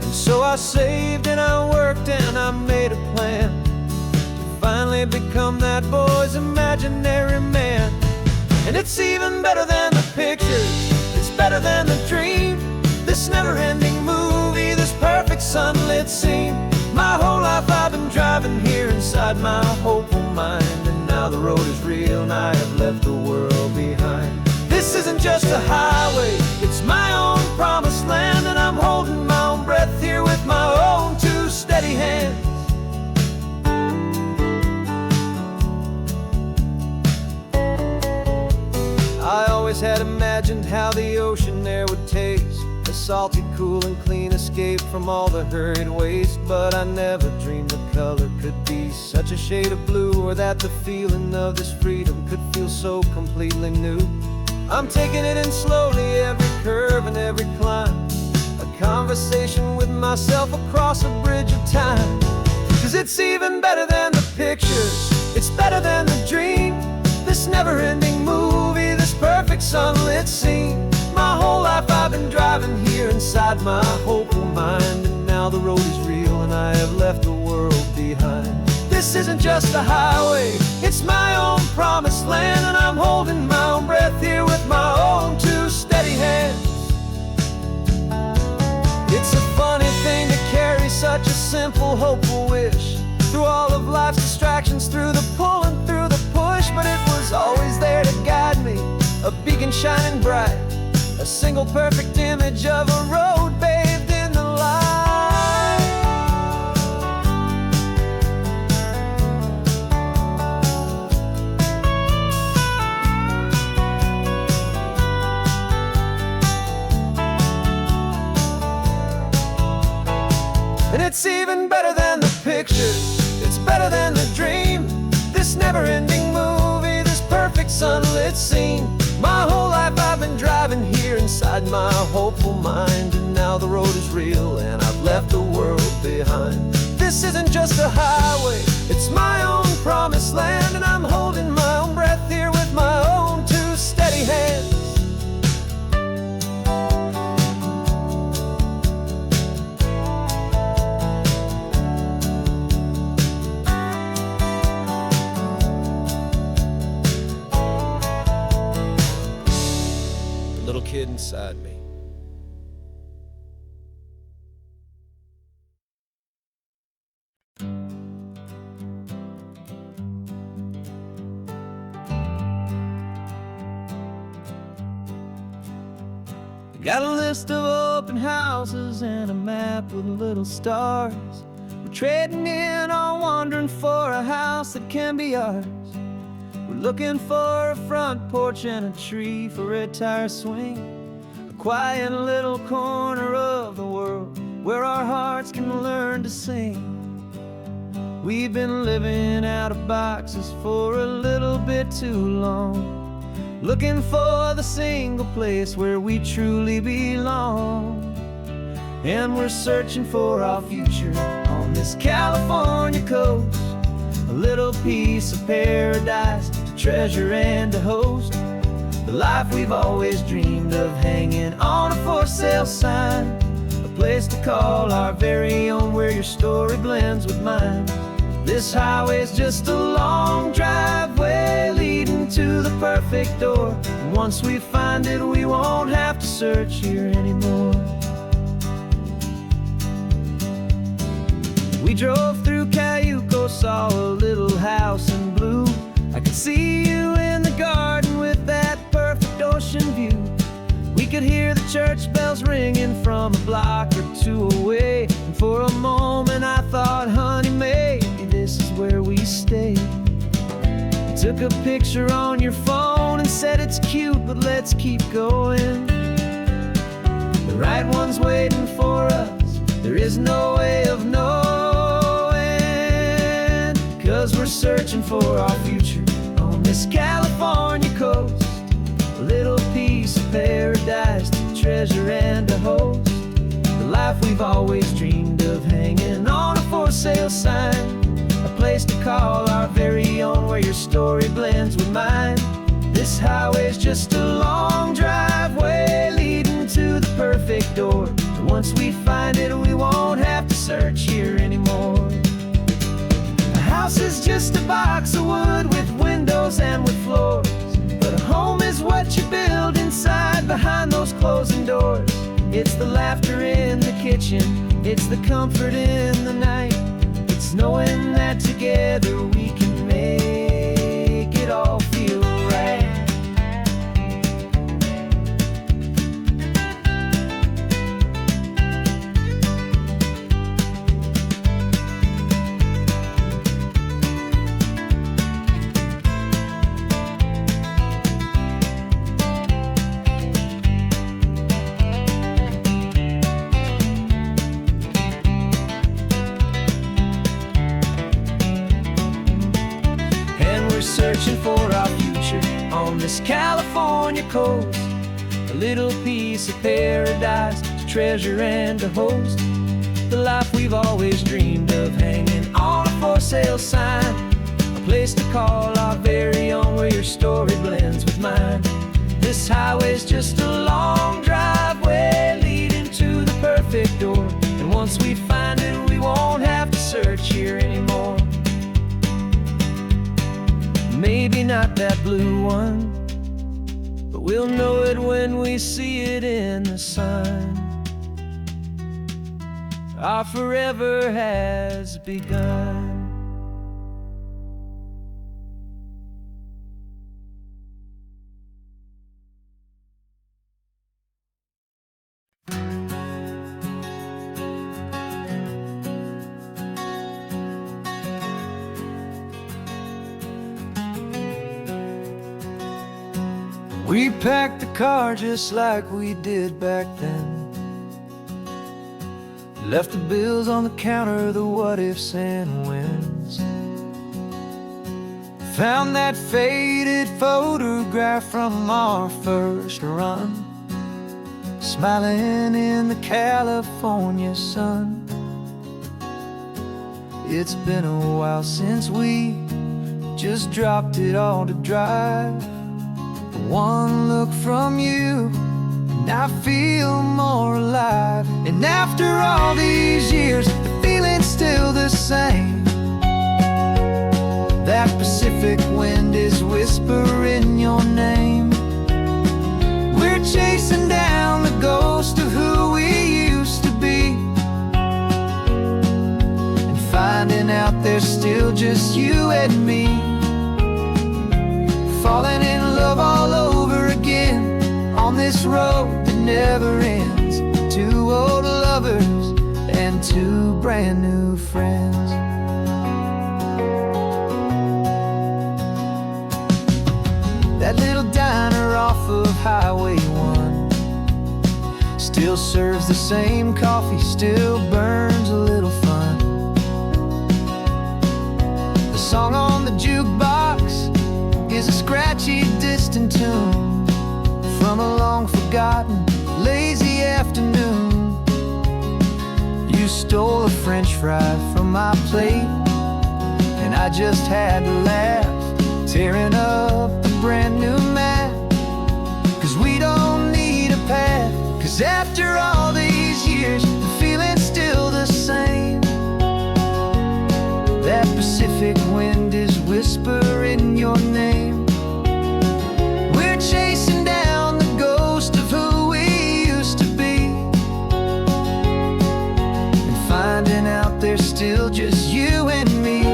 And so I saved and I worked and I made a plan to finally become that boy's imaginary man. And it's even better than the pictures, it's better than the dream, this never-ending movie, this perfect sunlit scene. My whole life I've been driving here inside my hopeful mind, and now the road is real and I have left the world behind. This isn't just a highway, it's my own promised land, and I'm holding my own breath here with my own two steady hands. I always had imagined how the ocean air would taste, a salty, cool, and clean escape from all the hurried waste. But I never dreamed the color could be such a shade of blue, or that the feeling of this freedom could feel so completely new. I'm taking it in slowly, every curve and every climb, a conversation with myself across a bridge of time. 'Cause it's even better than the pictures, it's better than the dream, this never-ending movie, this perfect sunlit scene. My whole life I've been driving here inside my hopeful mind, and now the road is real and I have left the world behind. This isn't just a highway, it's my own promised land, and I'm holding my own breath here with my own two steady hands. It's a funny thing to carry such a simple, hopeful wish through all of life's distractions, through the pull and through the push, but it was always there to guide me, a beacon shining bright, a single perfect image of a road bathed in the light. And it's even better than the pictures, it's better than the dream, this never-ending movie, this perfect sunlit scene. My whole life I've been driving here inside my hopeful mind, and now the road is real and I've left the world behind. This isn't just a highway, it's my own promised land, and I'm holding my own breath here with my own two steady hands. The little kid inside me. Got a list of open houses and a map with little stars. We're trading in or wandering for a house that can be ours. We're looking for a front porch and a tree for a tire swing, a quiet little corner of the world where our hearts can learn to sing. We've been living out of boxes for a little bit too long, looking for the single place where we truly belong. And we're searching for our future on this California coast, a little piece of paradise to treasure and to host, the life we've always dreamed of, hanging on a for sale sign, a place to call our very own where your story blends with mine. This highway's just a long driveway leading to the perfect door, and once we find it, we won't have to search here anymore. We drove through Cayuco, saw a little house in blue. I could see you in the garden with that perfect ocean view. We could hear the church bells ringing from a block or two away, and for a moment I thought, honey, maybe this is where we stay. You took a picture on your phone and said it's cute, but let's keep going. The right one's waiting for us, there is no way of knowing, 'cause we're searching for our future on this California coast, a little piece of paradise to treasure and to host, the life we've always dreamed of, hanging on a for sale sign, a place to call our very own where your story blends with mine. This highway's just a long driveway leading to the perfect door, and once we find it, we won't have to search here anymore. A house is just a box of wood with windows and with floors, but a home is what you build inside behind those closing doors. It's the laughter in the kitchen, it's the comfort in the night, it's knowing that together we can make it all feel right. Searching for our future on this California coast, a little piece of paradise to treasure and to host, the life we've always dreamed of, hanging on a for sale sign, a place to call our very own where your story blends with mine. This highway's just a long driveway leading to the perfect door, and once we find it, we won't have to search here anymore. Maybe not that blue one, but we'll know it when we see it in the sun. Our forever has begun. We packed the car just like we did back then, left the bills on the counter, the what ifs and whens. Found that faded photograph from our first run, smiling in the California sun. It's been a while since we just dropped it all to drive. One look from you and I feel more alive. And after all these years, the feeling's still the same. That Pacific wind is whispering your name. We're chasing down the ghost of who we used to be, and finding out there's still just you and me. Falling in love all over again on this road that never ends. Two old lovers and two brand new friends. That little diner off of Highway 1 still serves the same coffee, still burns a little fun. The song on the jukebox is a scratchy, distant tune from a long-forgotten, lazy afternoon. You stole a French fry from my plate, and I just had to laugh, tearing up a brand new map. 'Cause we don't need a path, 'cause after all these years, the feeling's still the same. That Pacific wind is whispering your name. We're chasing down the ghost of who we used to be, and finding out there's still just you and me.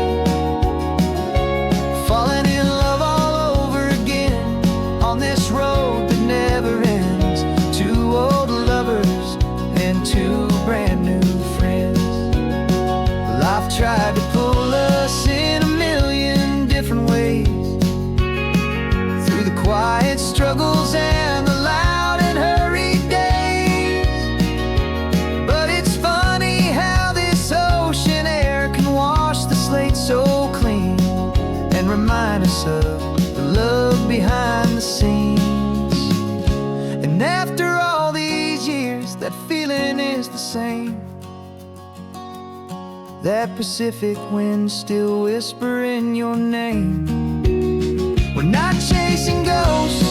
Falling in love all over again on this road that never ends. Two old lovers and two brand new friends. Life tried to pull us in a million different ways, through the quiet struggles and the loud and hurried days. But it's funny how this ocean air can wash the slate so clean, and remind us of the love behind the scenes. And after all these years, that feeling is the same. That Pacific wind still whispering your name. We're not chasing ghosts,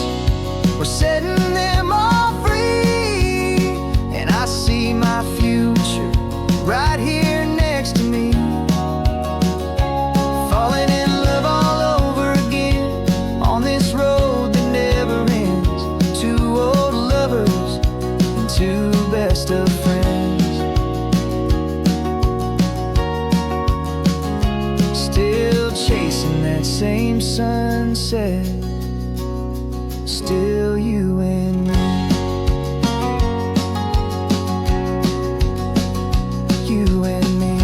we're setting them all free. And I see my future right here next to me. Falling in love all over again on this road that never ends. Two old lovers and two best of friends. Still chasing that same sunset, still you and me. You and me.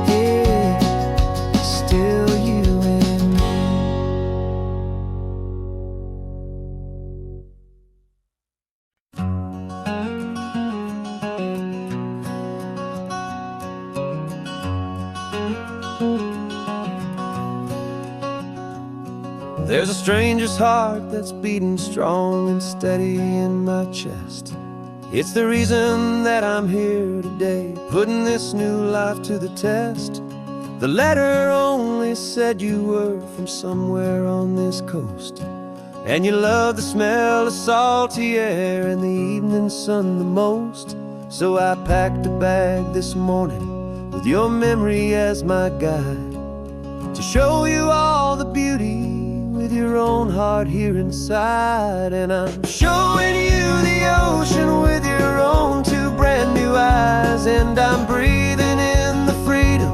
Yeah, still you and me. There's a stranger's heart that's beating strong and steady in my chest. It's the reason that I'm here today, putting this new life to the test. The letter only said you were from somewhere on this coast, and you love the smell of salty air and the evening sun the most. So I packed a bag this morning with your memory as my guide, to show you all the beauty with your own heart here inside. And I'm showing you the ocean with your own two brand new eyes, and I'm breathing in the freedom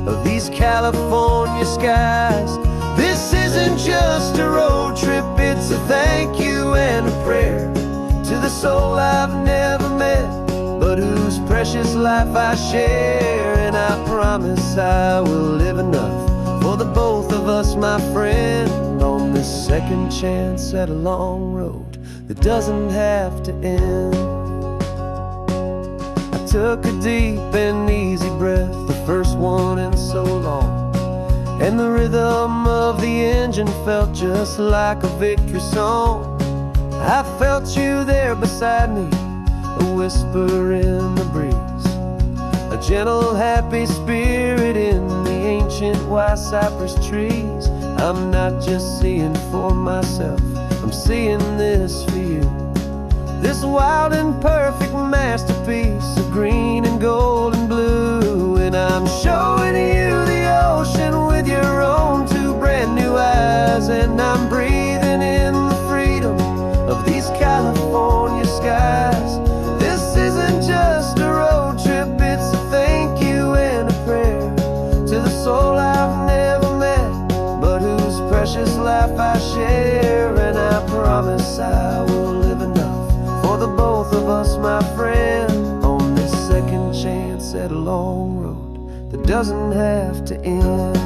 of these California skies. This isn't just a road trip, it's a thank you and a prayer to the soul I've never met, but whose precious life I share. And I promise I will live enough for the both of us, my friend, on this second chance at a long road that doesn't have to end. I took a deep and easy breath, the first one in so long, and the rhythm of the engine felt just like a victory song. I felt you there beside me, a whisper in the breeze, a gentle, happy spirit in the ancient white cypress trees. I'm not just seeing for myself, I'm seeing this for you. This wild and perfect masterpiece of green and gold and blue. And I'm showing you the ocean with your own two brand new eyes. And I'm breathing in the freedom of these California skies. This isn't just a road trip, it's a thank you and a prayer to the soul I've never met, but whose precious life I share. And I promise I will live enough for the both of us, my friend, on this second chance at a long road that doesn't have to end.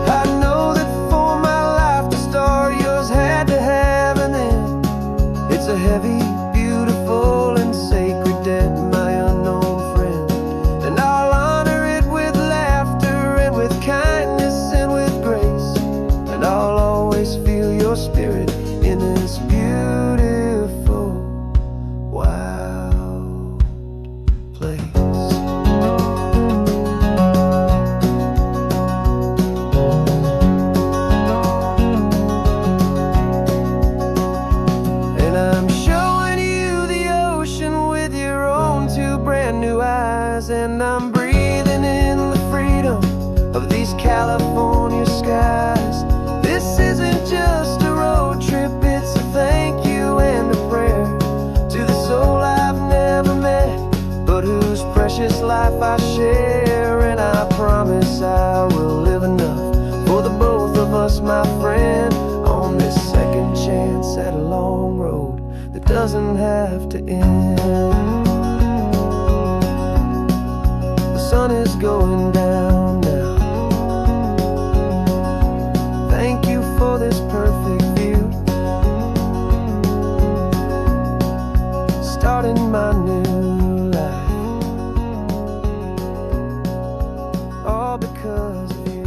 I know that for my life to start, yours had to have an end. It's a heavy, beautiful, and sacred debt, my unknown friend. And I'll honor it with laughter and with kindness and with grace. And I'll always feel your spirit in this beautiful, wild place. And I'm showing you the ocean with your own two brand new eyes. And I'm breathing in the freedom of these California skies. This isn't just a road trip, it's a thank you and a prayer to the soul I've never met, but whose precious life I share. And I promise I will live enough for the both of us, my friend, on this second chance at a long road that doesn't have to end. The sun is going down now. Thank you for this perfect view, starting my new life, all because of you.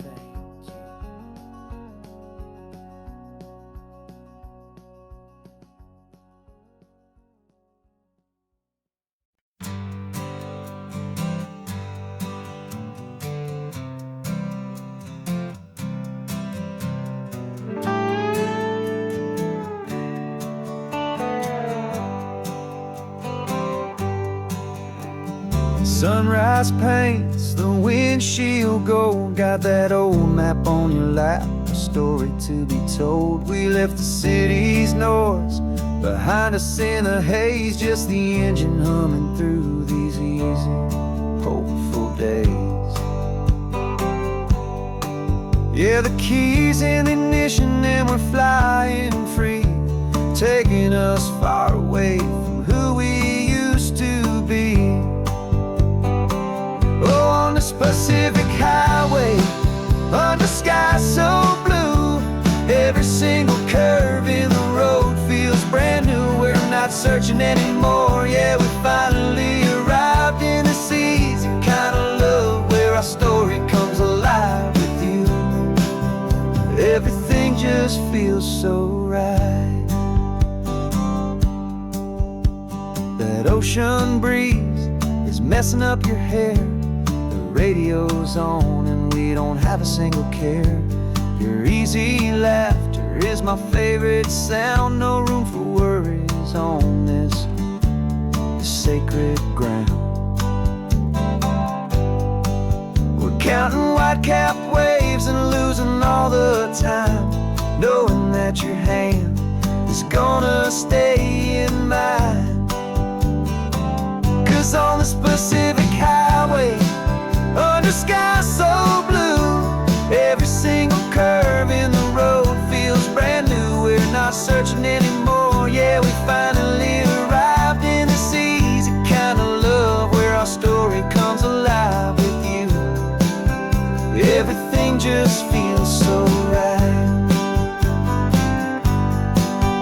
Thank you. Sunrise paints the windshield gold. Got that old map on your lap, a story to be told. We left the city's noise behind us in the haze, just the engine humming through these easy, hopeful days. Yeah, the keys in the ignition and we're flying free, taking us far away from who we used to be. Oh, on this Pacific highway, under sky so blue, every single curve in the road feels brand new. We're not searching anymore, yeah, we finally arrived in this easy kind of love where our story comes alive with you. Everything just feels so right. That ocean breeze is messing up your hair, radio's on and we don't have a single care. Your easy laughter is my favorite sound. No room for worries on this sacred ground. We're counting white-capped waves and losing all the time, knowing that your hand is gonna stay in mine. 'Cause on this Pacific highway, under sky so blue, every single curve in the road feels brand new. We're not searching anymore, yeah, we finally arrived in this easy kind of love where our story comes alive with you. Everything just feels so right.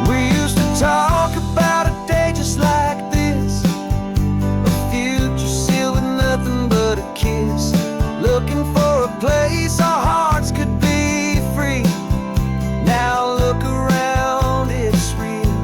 We used to talk about a day just like this, a future sealed with nothing but a kiss, looking for a place our hearts could be free. Now look around, it's real.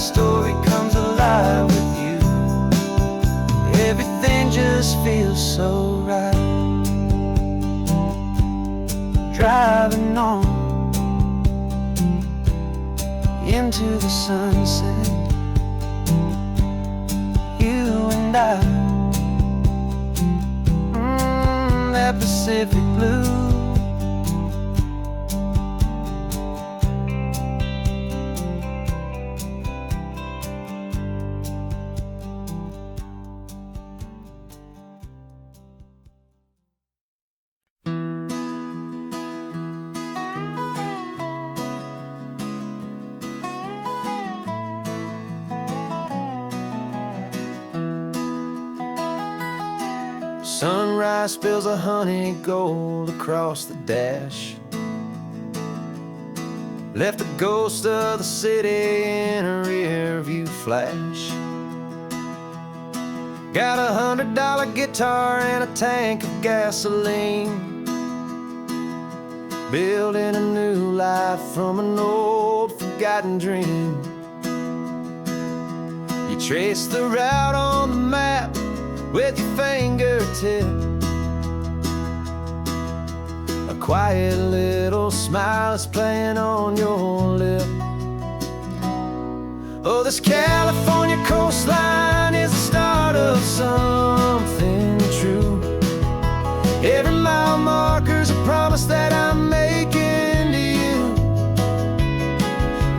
story comes alive with you. Everything just feels so right. Driving on into the sunset, you and I, that Pacific blue. Sunrise spills a honey gold across the dash. Left the ghost of the city in a rear view flash. Got a $100 guitar and a tank of gasoline, building a new life from an old forgotten dream. You trace the route on the map with your fingertip, a quiet little smile is playing on your lip. Oh, this California coastline is the start of something true. Every mile marker's a promise that I'm making to you.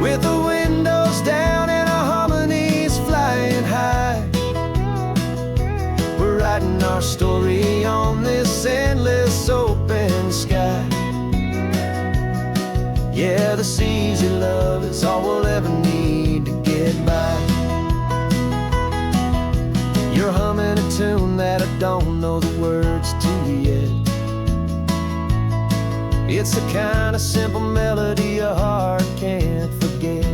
With the windows down and our harmonies flying high, we're writing our story on this endless open sky. Yeah, this easy love is all we'll ever need to get by. You're humming a tune that I don't know the words to yet. It's the kind of simple melody your heart can't forget.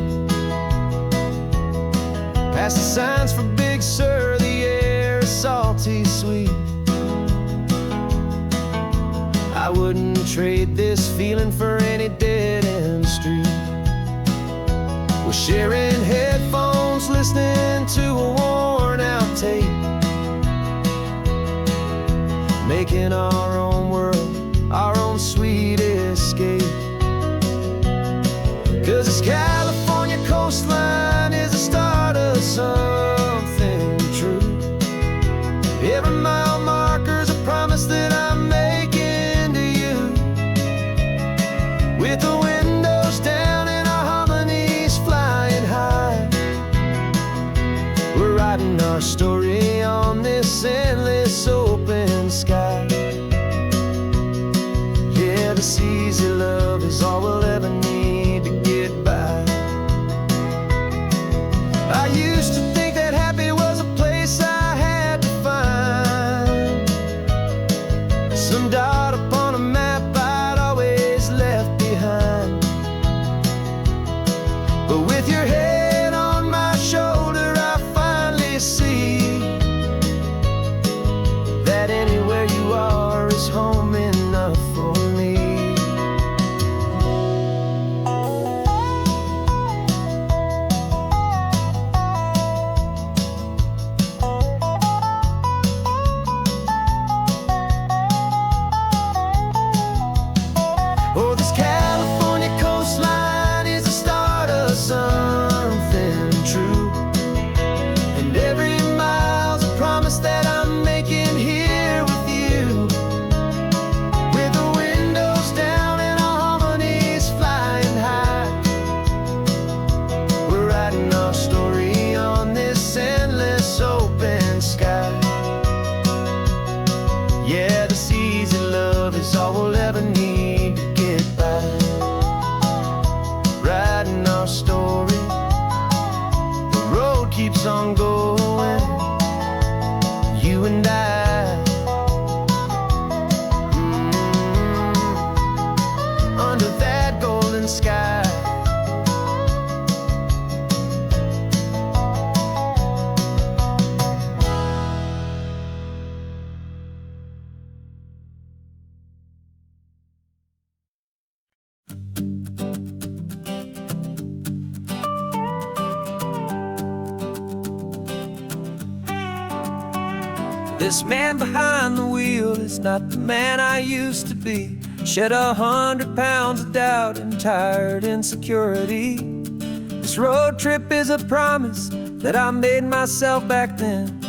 Past the signs for Big Sur, the air is salty sweet. I wouldn't trade this feeling for any dead-end street. We're sharing headphones, listening to a worn-out tape, making our own world, our own sweet escape. 'Cause this California coastline is the start of something true. Every mile marker's a promise that I'm making to you. With the windows down and our harmonies flying high, we're writing our story on this endless open sky. Yeah, this easy love is all we'll ever need to get by. I used to think that happy was a place I had to find, some dot upon a map I'd always left behind. But with your head on my shoulder, I finally see that anywhere you are is home enough for me. Oh, this California coastline is the start of something true. And every mile's a promise that I'm making here with you. With the windows down and our harmonies flying high, we're writing our story on this endless open sky. Yeah, this easy love is all we'll ever need to get by. Writing our story, the road keeps on going, you and I, under that golden sky. This man behind the wheel is not the man I used to be. Shed 100 pounds of doubt and tired insecurity. This road trip is a promise that I made myself back then,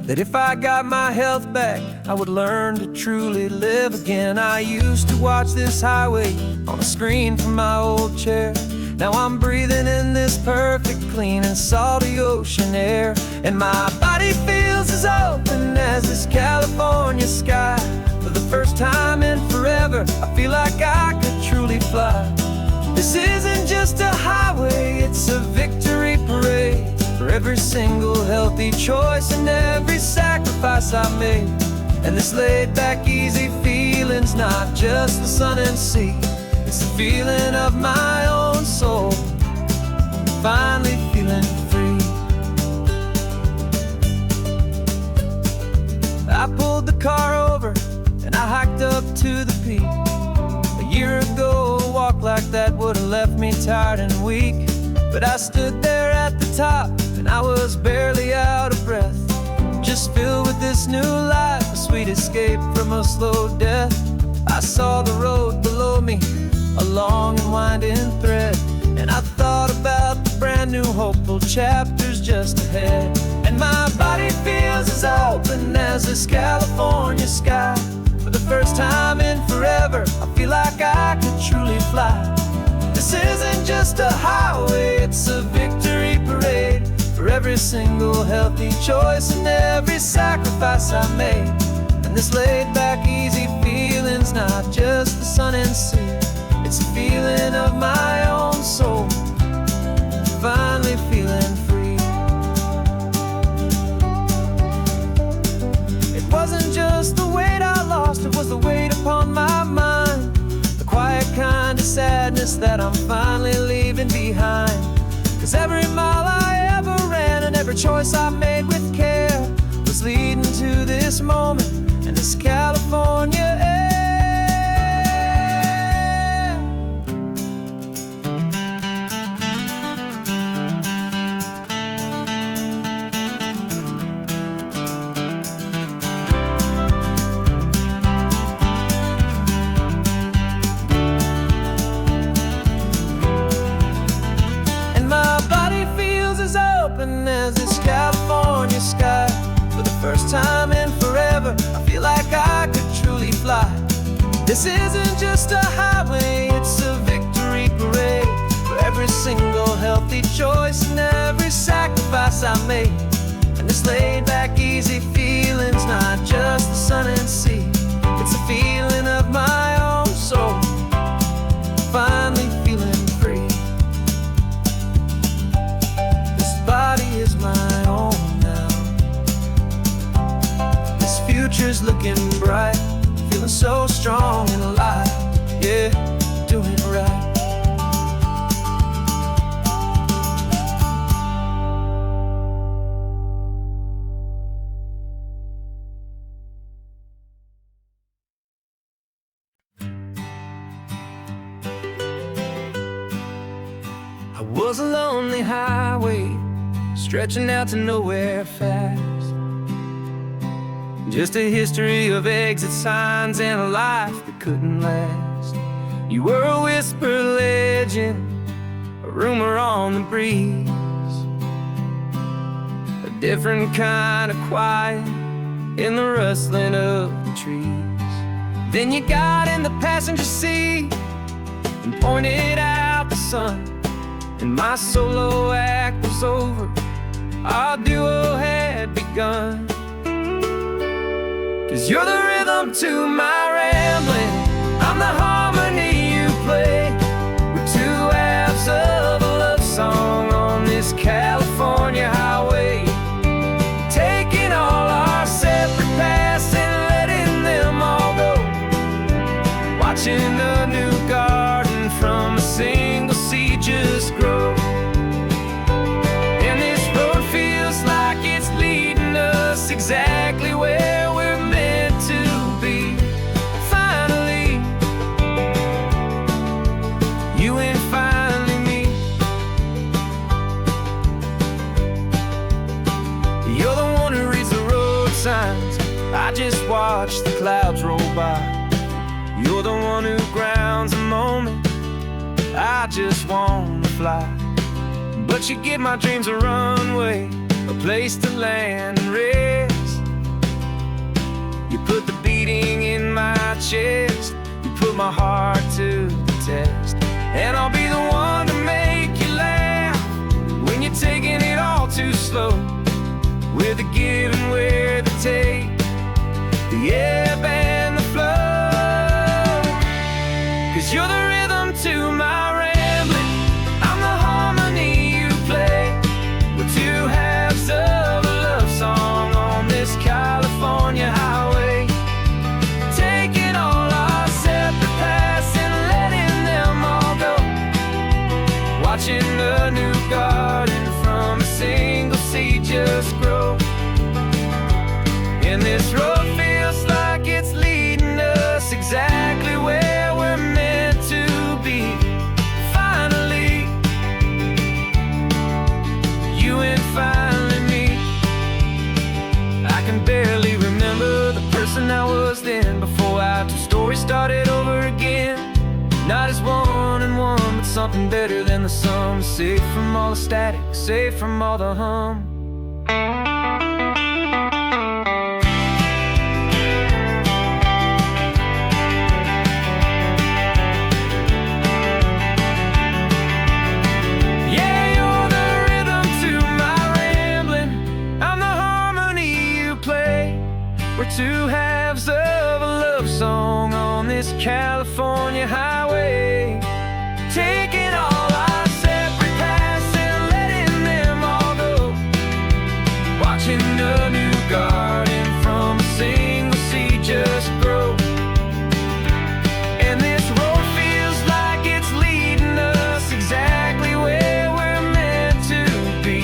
that if I got my health back, I would learn to truly live again. I used to watch this highway on a screen from my old chair. Now I'm breathing in this perfect, clean and salty ocean air. And my body feels as open as this California sky. For the first time in forever, I feel like I could truly fly. This isn't just a highway, it's a victory parade. For every single healthy choice and every sacrifice I made. And this laid back, easy feeling's not just the sun and sea. It's the feeling of my own soul, finally feeling free. I pulled the car over and I hiked up to the peak. A year ago, a walk like that would've left me tired and weak. But I stood there at the top and I was barely out of breath, just filled with this new life, a sweet escape from a slow death. I saw the road below me, a long and winding thread, and I thought about the brand new hopeful chapters just ahead. And my body feels as open as this California sky. For the first time in forever, I feel like I could truly fly. This isn't just a highway, it's a victory parade. For every single healthy choice and every sacrifice I made. And this laid back, easy feeling's not just the sun and sea. It's a feeling of my own soul, finally feeling free. It wasn't just the weight I lost, it was the weight upon my mind. The quiet kind of sadness that I'm finally leaving behind. 'Cause every mile I ever ran and every choice I made with care was leading to this moment and this California air. As this California sky. For the first time in forever, I feel like I could truly fly. This isn't just a highway, it's a victory parade. For every single healthy choice and every sacrifice I made. And this laid back, easy feeling's not just the sun and sea. It's a feeling of my own soul, finally feeling free. Body is my own now. This future's looking bright, feeling so strong and alive. Yeah, doing it right. I was a lonely highway, stretching out to nowhere fast. Just a history of exit signs and a life that couldn't last. You were a whisper legend, a rumor on the breeze, a different kind of quiet in the rustling of the trees. Then you got in the passenger seat and pointed out the sun, and my solo act was over, our duo had begun. 'Cause you're the rhythm to my rambling, I'm the harmony you play. We're two halves of a love song on this California highway, taking all our separate paths and letting them all go. Watching a new garden from a single seed just grow. Exactly where we're meant to be. Finally I just watch the clouds roll by. You're the one who grounds the moment. I just wanna fly, but you give my dreams a runway, a place to land and rest. You put the beating in my chest, you put my heart to the test. And I'll be the one to make you laugh when you're taking it all too slow, with the give and with the take, the ebb and the flow. 'Cause you're the rhythm to my rambling, I'm the harmony you play. We're two halves of a love song on this California highway, taking all our separate paths and letting them all go, watching a new garden from a single seed just grow. And this road feels like it's leading us exactly where we're meant to be. Finally, you and finally me. I can barely remember the person I was then, before our two stories started over again. Not as one and one, but something better than the sum. Safe from all the static, safe from all the hum. We're two halves of a love song on this California highway, taking all our separate paths and letting them all go, watching a new garden from a single seed just grow. And this road feels like it's leading us exactly where we're meant to be.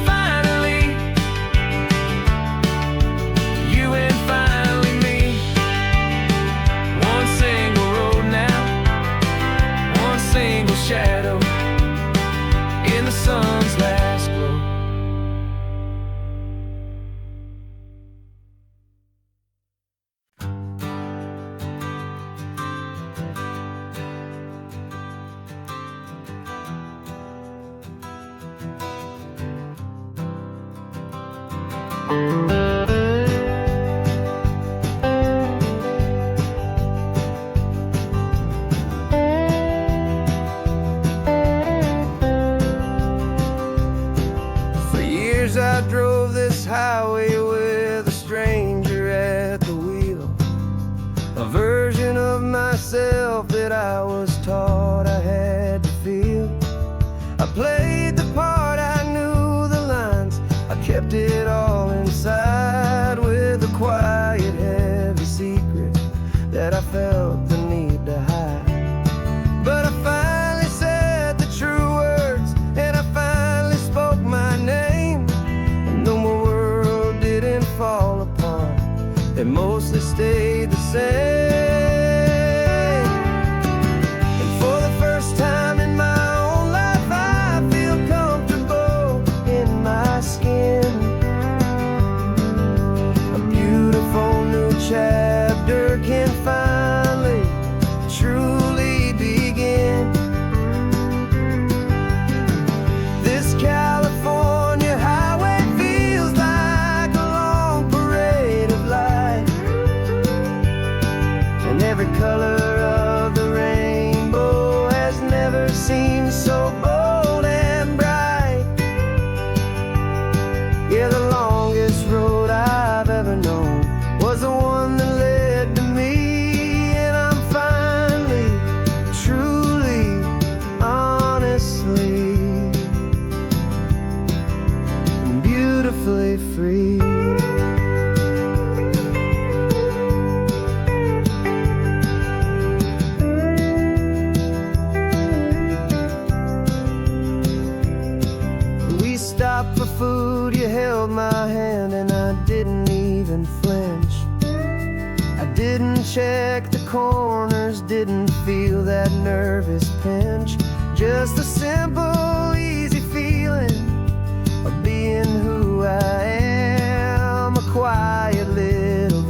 Finally, you and finally me. One single road now, one single shadow in the sun's last glow. I drove this highway with a stranger at the wheel, a version of myself that I was taught I had to feel. I played the part, I knew the lines, I kept it all inside, with a quiet, heavy secret that I felt the need to hide. But I finally said the true words, and I finally spoke my name. Fall apart, they mostly stayed the same. And for the first time in my own life, I feel comfortable in my skin. A beautiful new chapter can finally truly begin. This California highway feels like a long parade of light, and every color of the rainbow has never seemed so bold and bright. Yeah, the longest road I've ever known was the one that led to me, and I'm finally, truly, honestly, beautifully free. We stopped for food, you held my hand, and I didn't even flinch. I didn't check the corners, didn't feel that nervous pinch. Just a simple, easy feeling of being who I am, a quiet little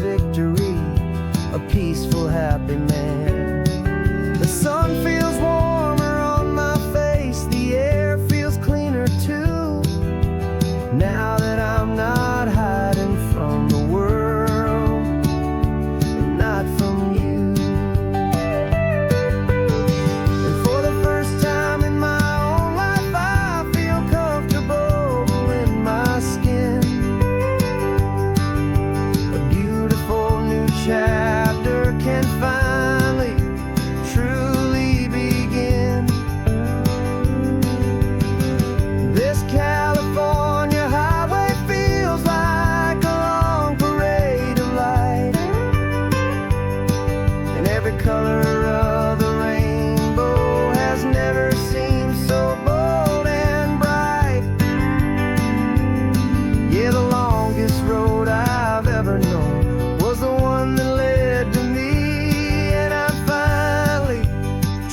longest road I've ever known was the one that led to me. And I'm finally,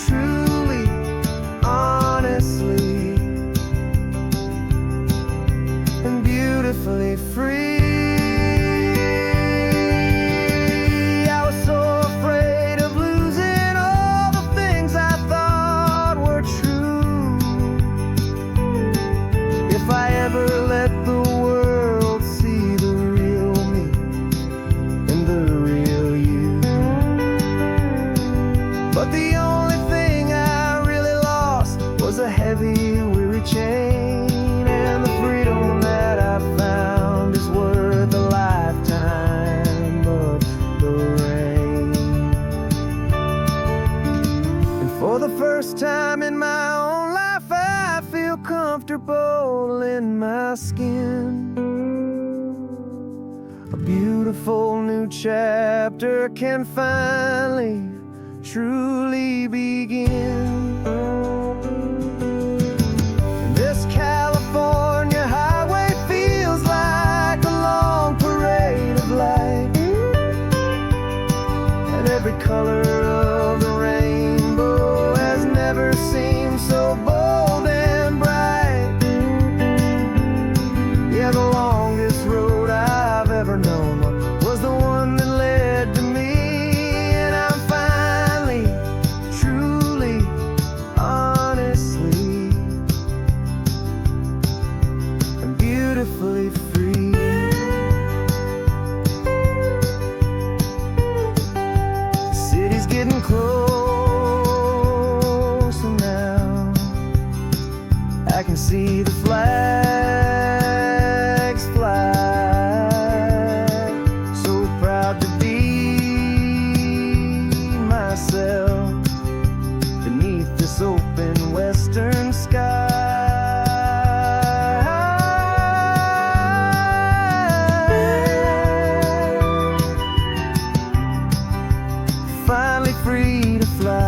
truly, honestly, and beautifully free. I was so afraid of losing all the things I thought were true. If I ever let the world see the real me and the real you. But the only thing I really lost was a heavy, weary chain, and the freedom that I found is worth a lifetime of the rain. And for the first time in my own life, I feel comfortable in my skin. A beautiful new chapter can finally, truly begin. And this California highway feels like a long parade of light, and every color of the rainbow has never seemed so bold and bright. Yeah, the longest road I've ever known was the one that led to me. And I'm finally, truly, honestly, and beautifully free. The city's getting closer now. I can see the flags fly. So proud to be myself beneath this open western sky. Finally free to fly.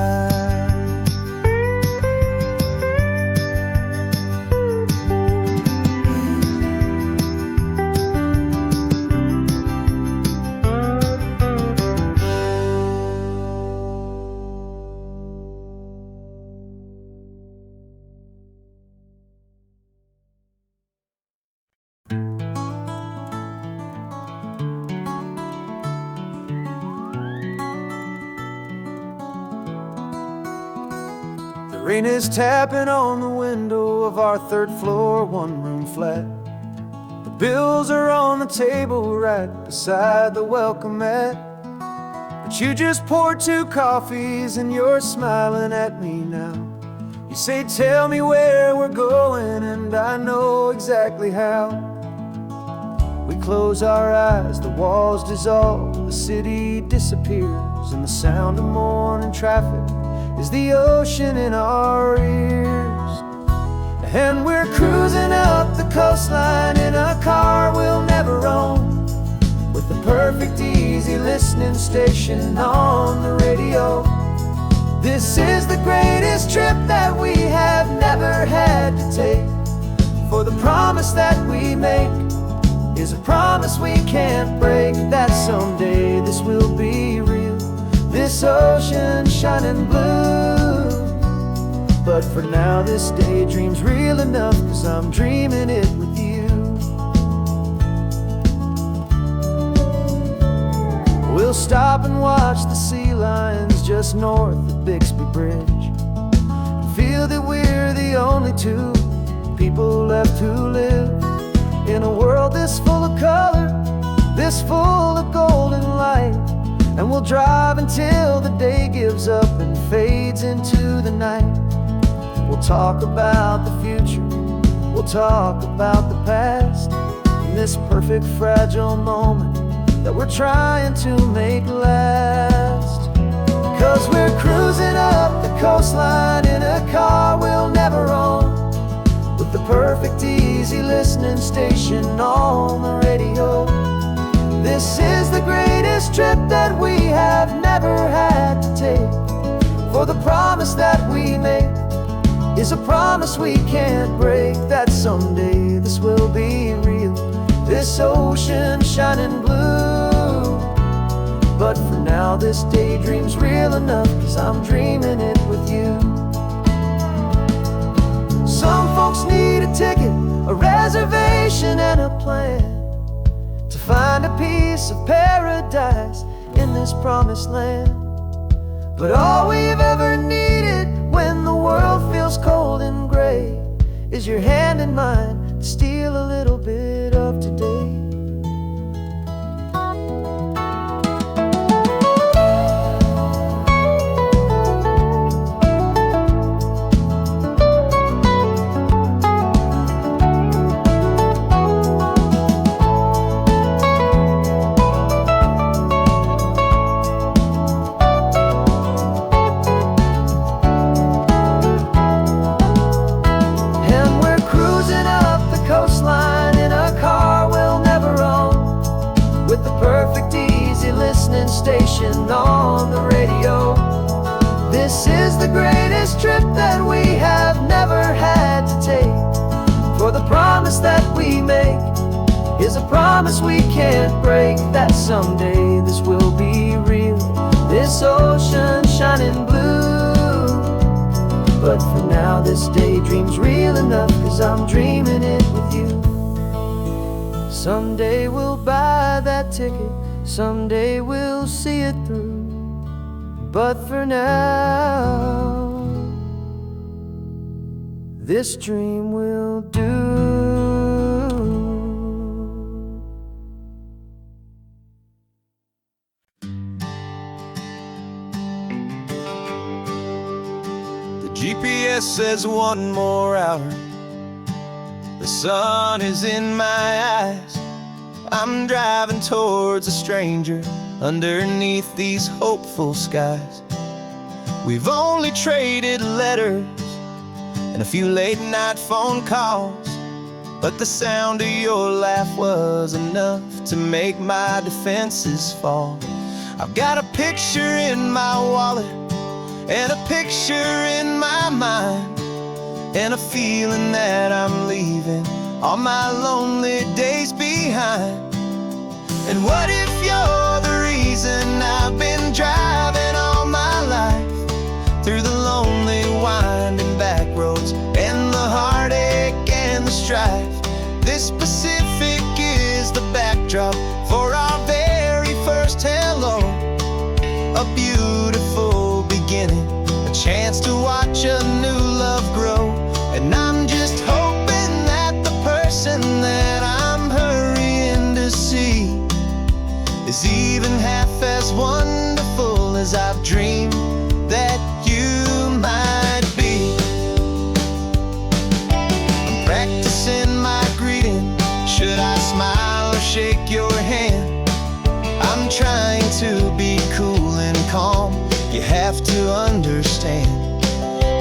The rain is tapping on the window of our third floor, one-room flat. The bills are on the table right beside the welcome mat. But you just poured 2 coffees and you're smiling at me now. You say, tell me where we're going, and I know exactly how. We close our eyes, the walls dissolve, the city disappears, and the sound of morning traffic is the ocean in our ears. And we're cruising up the coastline in a car we'll never own, with the perfect easy listening station on the radio. This is the greatest trip that we have never had to take, for the promise that we make is a promise we can't break, that someday this will be real, this ocean shining blue. But for now this daydream's real enough, 'cause I'm dreaming it with you. We'll stop and watch the sea lions just north of Bixby Bridge, and feel that we're the only 2 people left who live in a world this full of color, this full of golden light. And we'll drive until the day gives up and fades into the night. We'll talk about the future, we'll talk about the past, in this perfect fragile moment that we're trying to make last. 'Cause we're cruising up the coastline in a car we'll never own, with the perfect easy listening station on the radio. This is the greatest trip that we have never had to take, for the promise that we make is a promise we can't break, that someday this will be real, this ocean shining blue. But for now this daydream's real enough, 'cause I'm dreaming it with you. Some folks need a ticket, a reservation and a plan to find a piece of paradise in this promised land. But all we've ever needed when the world feels cold and gray is your hand in mine to steal a little bit of today. Station on the radio. This is the greatest trip that we have never had to take. For the promise that we make is a promise we can't break, that someday this will be real, this ocean shining blue. But for now this daydream's real enough, 'cause I'm dreaming it with you. Someday we'll buy that ticket, someday we'll see it through. But for now, this dream will do. The GPS says one more hour. The sun is in my eyes. I'm driving towards a stranger underneath these hopeful skies. We've only traded letters and a few late night phone calls, but the sound of your laugh was enough to make my defenses fall. I've got a picture in my wallet and a picture in my mind, and a feeling that I'm leaving all my lonely days behind. And what if you're the reason I've been driving all my life, through the lonely winding back roads and the heartache and the strife? This Pacific is the backdrop for our very first hello. A beautiful beginning, a chance to watch a new love grow. And I'm just hoping that the person that I'm hurrying to see is even half as wonderful as I've dreamed that you might be. I'm practicing my greeting. Should I smile or shake your hand? I'm trying to be cool and calm. You have to understand.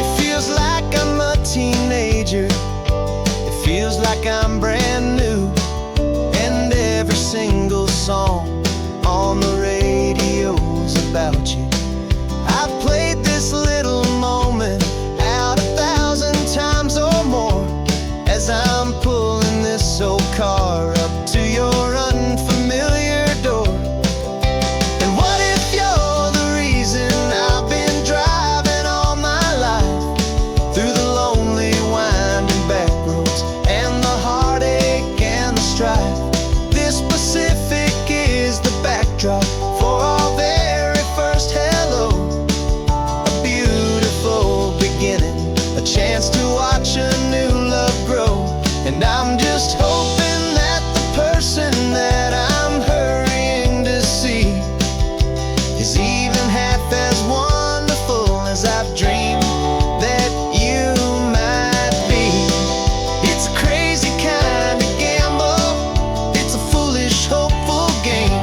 It feels like I'm a teenager. It feels like I'm brand new. And every single song on the radio's about you. I've played this little moment out 1,000 times or more as I'm pulling this old car up to your unfamiliar door. And what if you're the reason I've been driving all my life, through the lonely winding back roads and the heartache and the strife? This Pacific is the backdrop for our very first hello. A beautiful beginning, a chance to watch a new love grow. And I'm just hoping that the person that I'm hurrying to see is even half as wonderful as I've dreamed that you might be. It's a crazy kind of gamble, it's a foolish, hopeful game,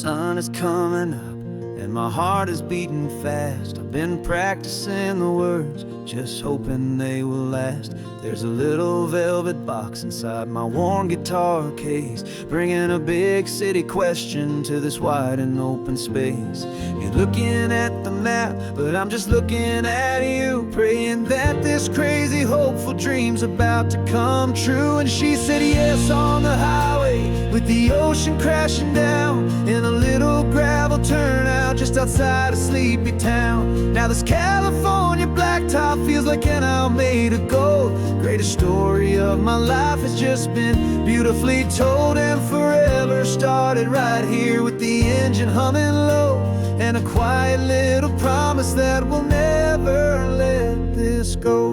sun is coming up and my heart is beating fast. I've been practicing the words, just hoping they will last. There's a little velvet box inside my worn guitar case, bringing a big city question to this wide and open space. You're looking at the map, but I'm just looking at you, praying that this crazy hopeful dream's about to come true. And she said yes on the highway, with the ocean crashing down in a little gravel turnout just outside a sleepy town. Now this California blacktop feels like an owl made of gold. Greatest story of my life has just been beautifully told, and forever started right here with the engine humming low, and a quiet little promise that we'll never let this go.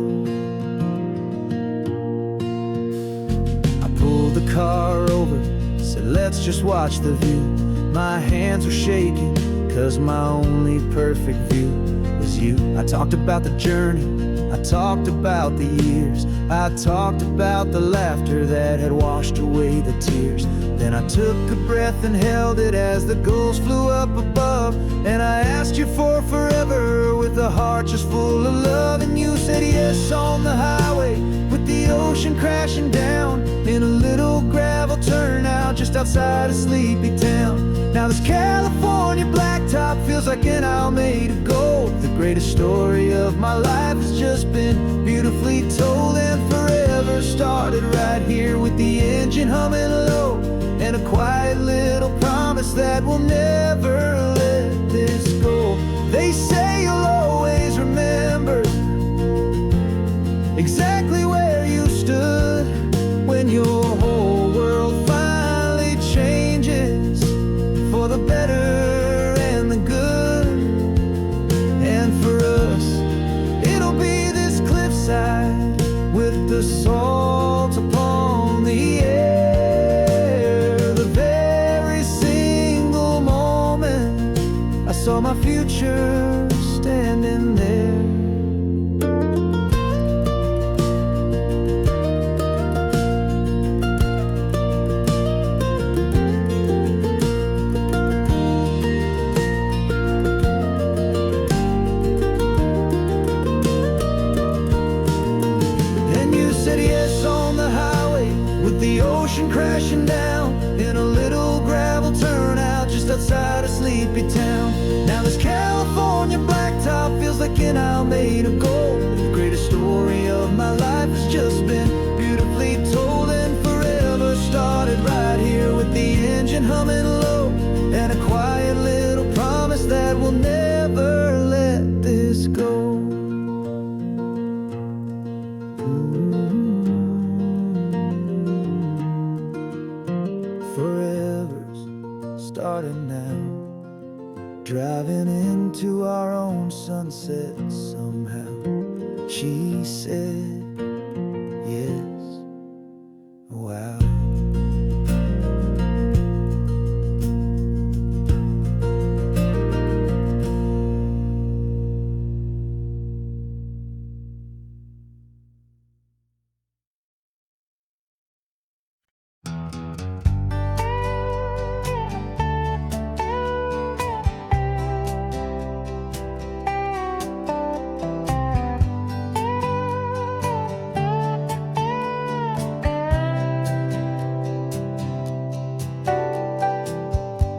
I pulled the car over, said let's just watch the view. My hands were shaking, cause my only perfect view was you. I talked about the journey, I talked about the years, I talked about the laughter that had washed away the tears. Then I took a breath and held it as the gulls flew up above, and I asked you for forever with a heart just full of love. And you said yes on the highway, with the ocean crashing down in a little gravel turnout just outside a sleepy town. Now this California blacktop feels like an owl made of gold. The greatest story of my life has just been beautifully told, and forever started right here with the engine humming low, and a quiet little promise that we'll never let this go. They say you'll always remember exactly where you stood when your whole world finally changes for the better and the good. And for us, it'll be this cliffside with the salt upon the air. The very single moment I saw my future standing there. The ocean crashing down in a little gravel turnout just outside a sleepy town. Now this California blacktop feels like an owl made of gold. The greatest story of my life has just been beautifully told, and forever started right here with the engine humming low, and a quiet little promise that we'll never let this go. Forever's starting now, driving into our own sunset somehow. She said yes, wow.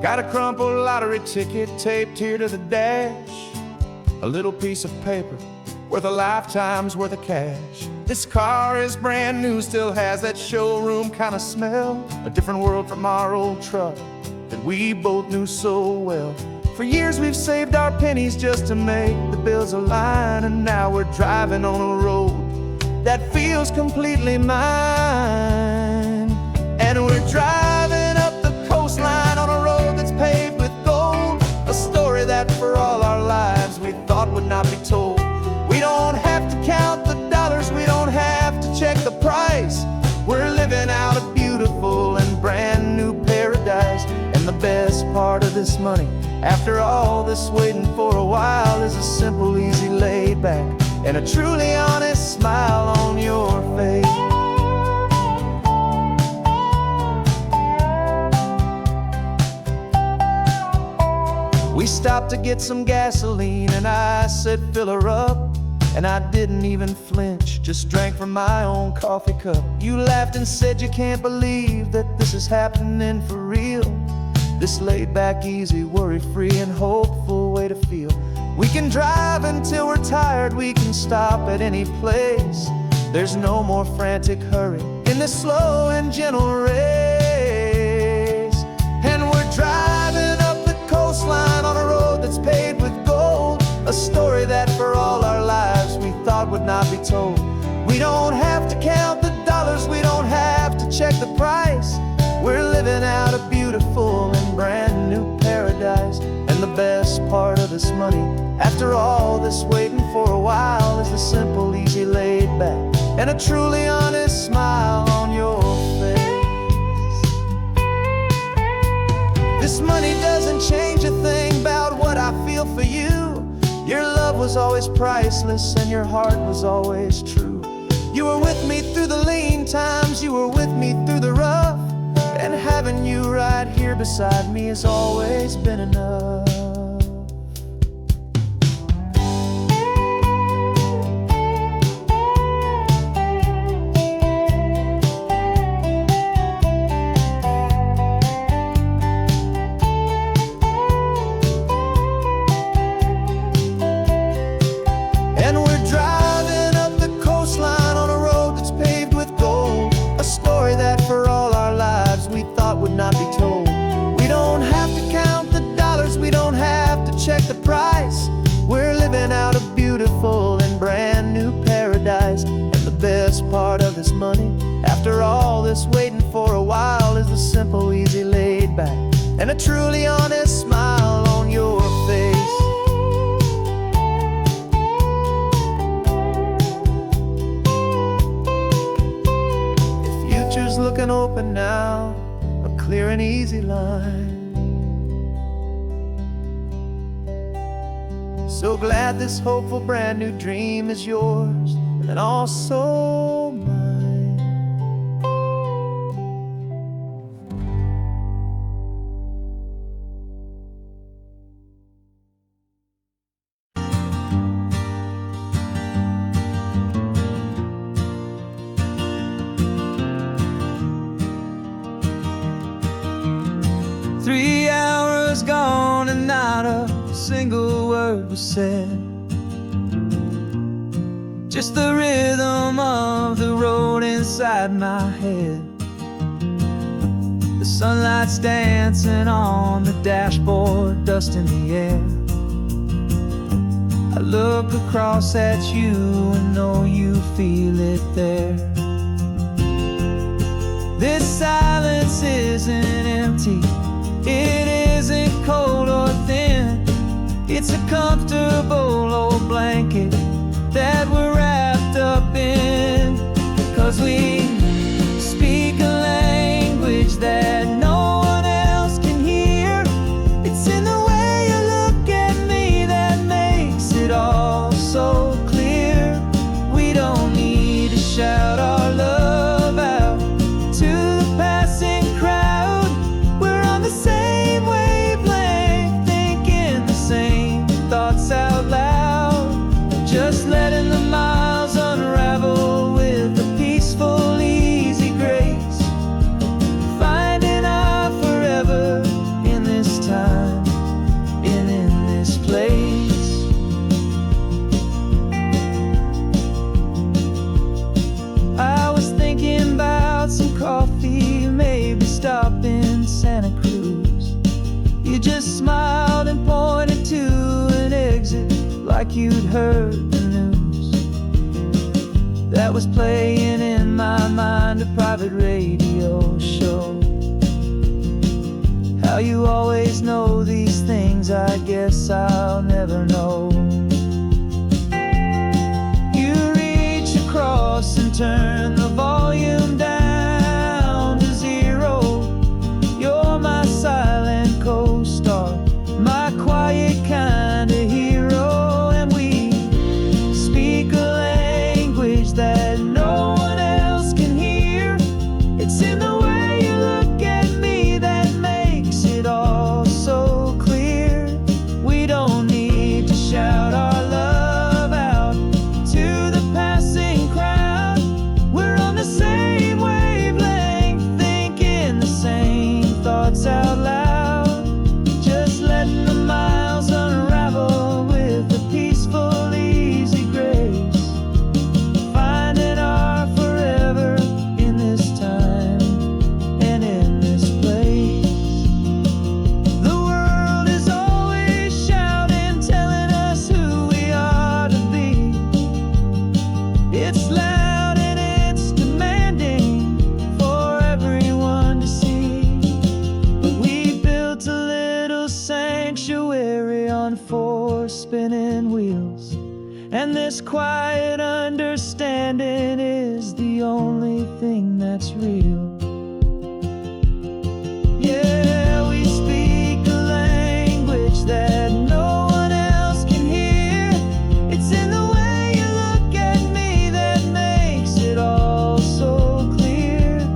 Got a crumpled lottery ticket taped here to the dash, a little piece of paper worth a lifetime's worth of cash. This car is brand new, still has that showroom kind of smell, a different world from our old truck that we both knew so well. For years we've saved our pennies just to make the bills align, and now we're driving on a road that feels completely mine. And we're driving up the coastline on a road that's paved with gold, a story that for all our lives we thought would not be told. We don't have to count the dollars, we don't have to check the price. We're living out a beautiful and brand new paradise. And the best part of this money, after all this waiting for a while, is a simple, easy, laid back, and a truly honest smile on your face. to get some gasoline, and I said, fill her up. And I didn't even flinch, just drank from my own coffee cup. You laughed and said you can't believe that this is happening for real. This laid back, easy, worry-free and hopeful way to feel. We can drive until we're tired, we can stop at any place. There's no more frantic hurry in this slow and gentle race. And we're driving up the coastline on a road that's paved with gold, a story that for all our lives we thought would not be told. We don't have to count the dollars, we don't have to check the price. We're living out a beautiful and brand new paradise. And the best part of this money, after all this waiting for a while, is the simple, easy, laid back, and a truly honest smile on your face. This money doesn't change a thing about what I feel for you. Your love was always priceless and your heart was always true. You were with me through the lean times, you were with me through the rough, and having you right here beside me has always been enough. 'Cause the best part of this money, after all this waiting for a while, is the simple, easy, laid back, and a truly honest smile on your face. The future's looking open now, a clear and easy line. So glad this hopeful brand new dream is yours and also mine. Three hours gone and not a single word was said. Just the rhythm of the road inside my head. The sunlight's dancing on the dashboard, dust in the air. I look across at you and know you feel it there. This silence isn't empty, it isn't cold or thin. It's a comfortable old blanket that we're wrapped up in. 'Cause we speak a language that no one else can hear. It's in the way you look at me that makes it all so clear. We don't need to shout our love out to the passing crowd. We're on the same wavelength, thinking the same thoughts out loud. Just letting the miles unravel with a peaceful, easy grace. Finding our forever in this time and in this place. I was thinking about some coffee, maybe stop in Santa Cruz. You just smiled and pointed to an exit like you'd heard the news. That was playing in my mind, a private radio show. How you always know these things, I guess I'll never know. You reach across and turn the volume down to zero. You're my silent co-star, my quiet kind of hero. That no one else can hear. It's in the way you look at me that makes it all so clear. We don't And this quiet understanding is the only thing that's real. Yeah, we speak a language that no one else can hear. It's in the way you look at me that makes it all so clear.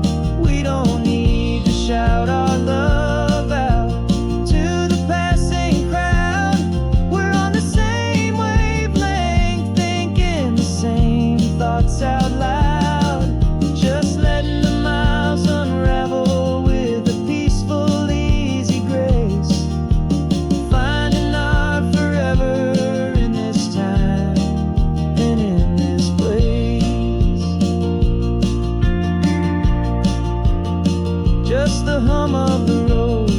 We don't need to shout our love out to the passing crowd. We're on the same wavelength, thinking the same thoughts out loud. Just letting the miles unravel with a peaceful, easy grace. Finding our forever in this time and in this place. Just the hum of the road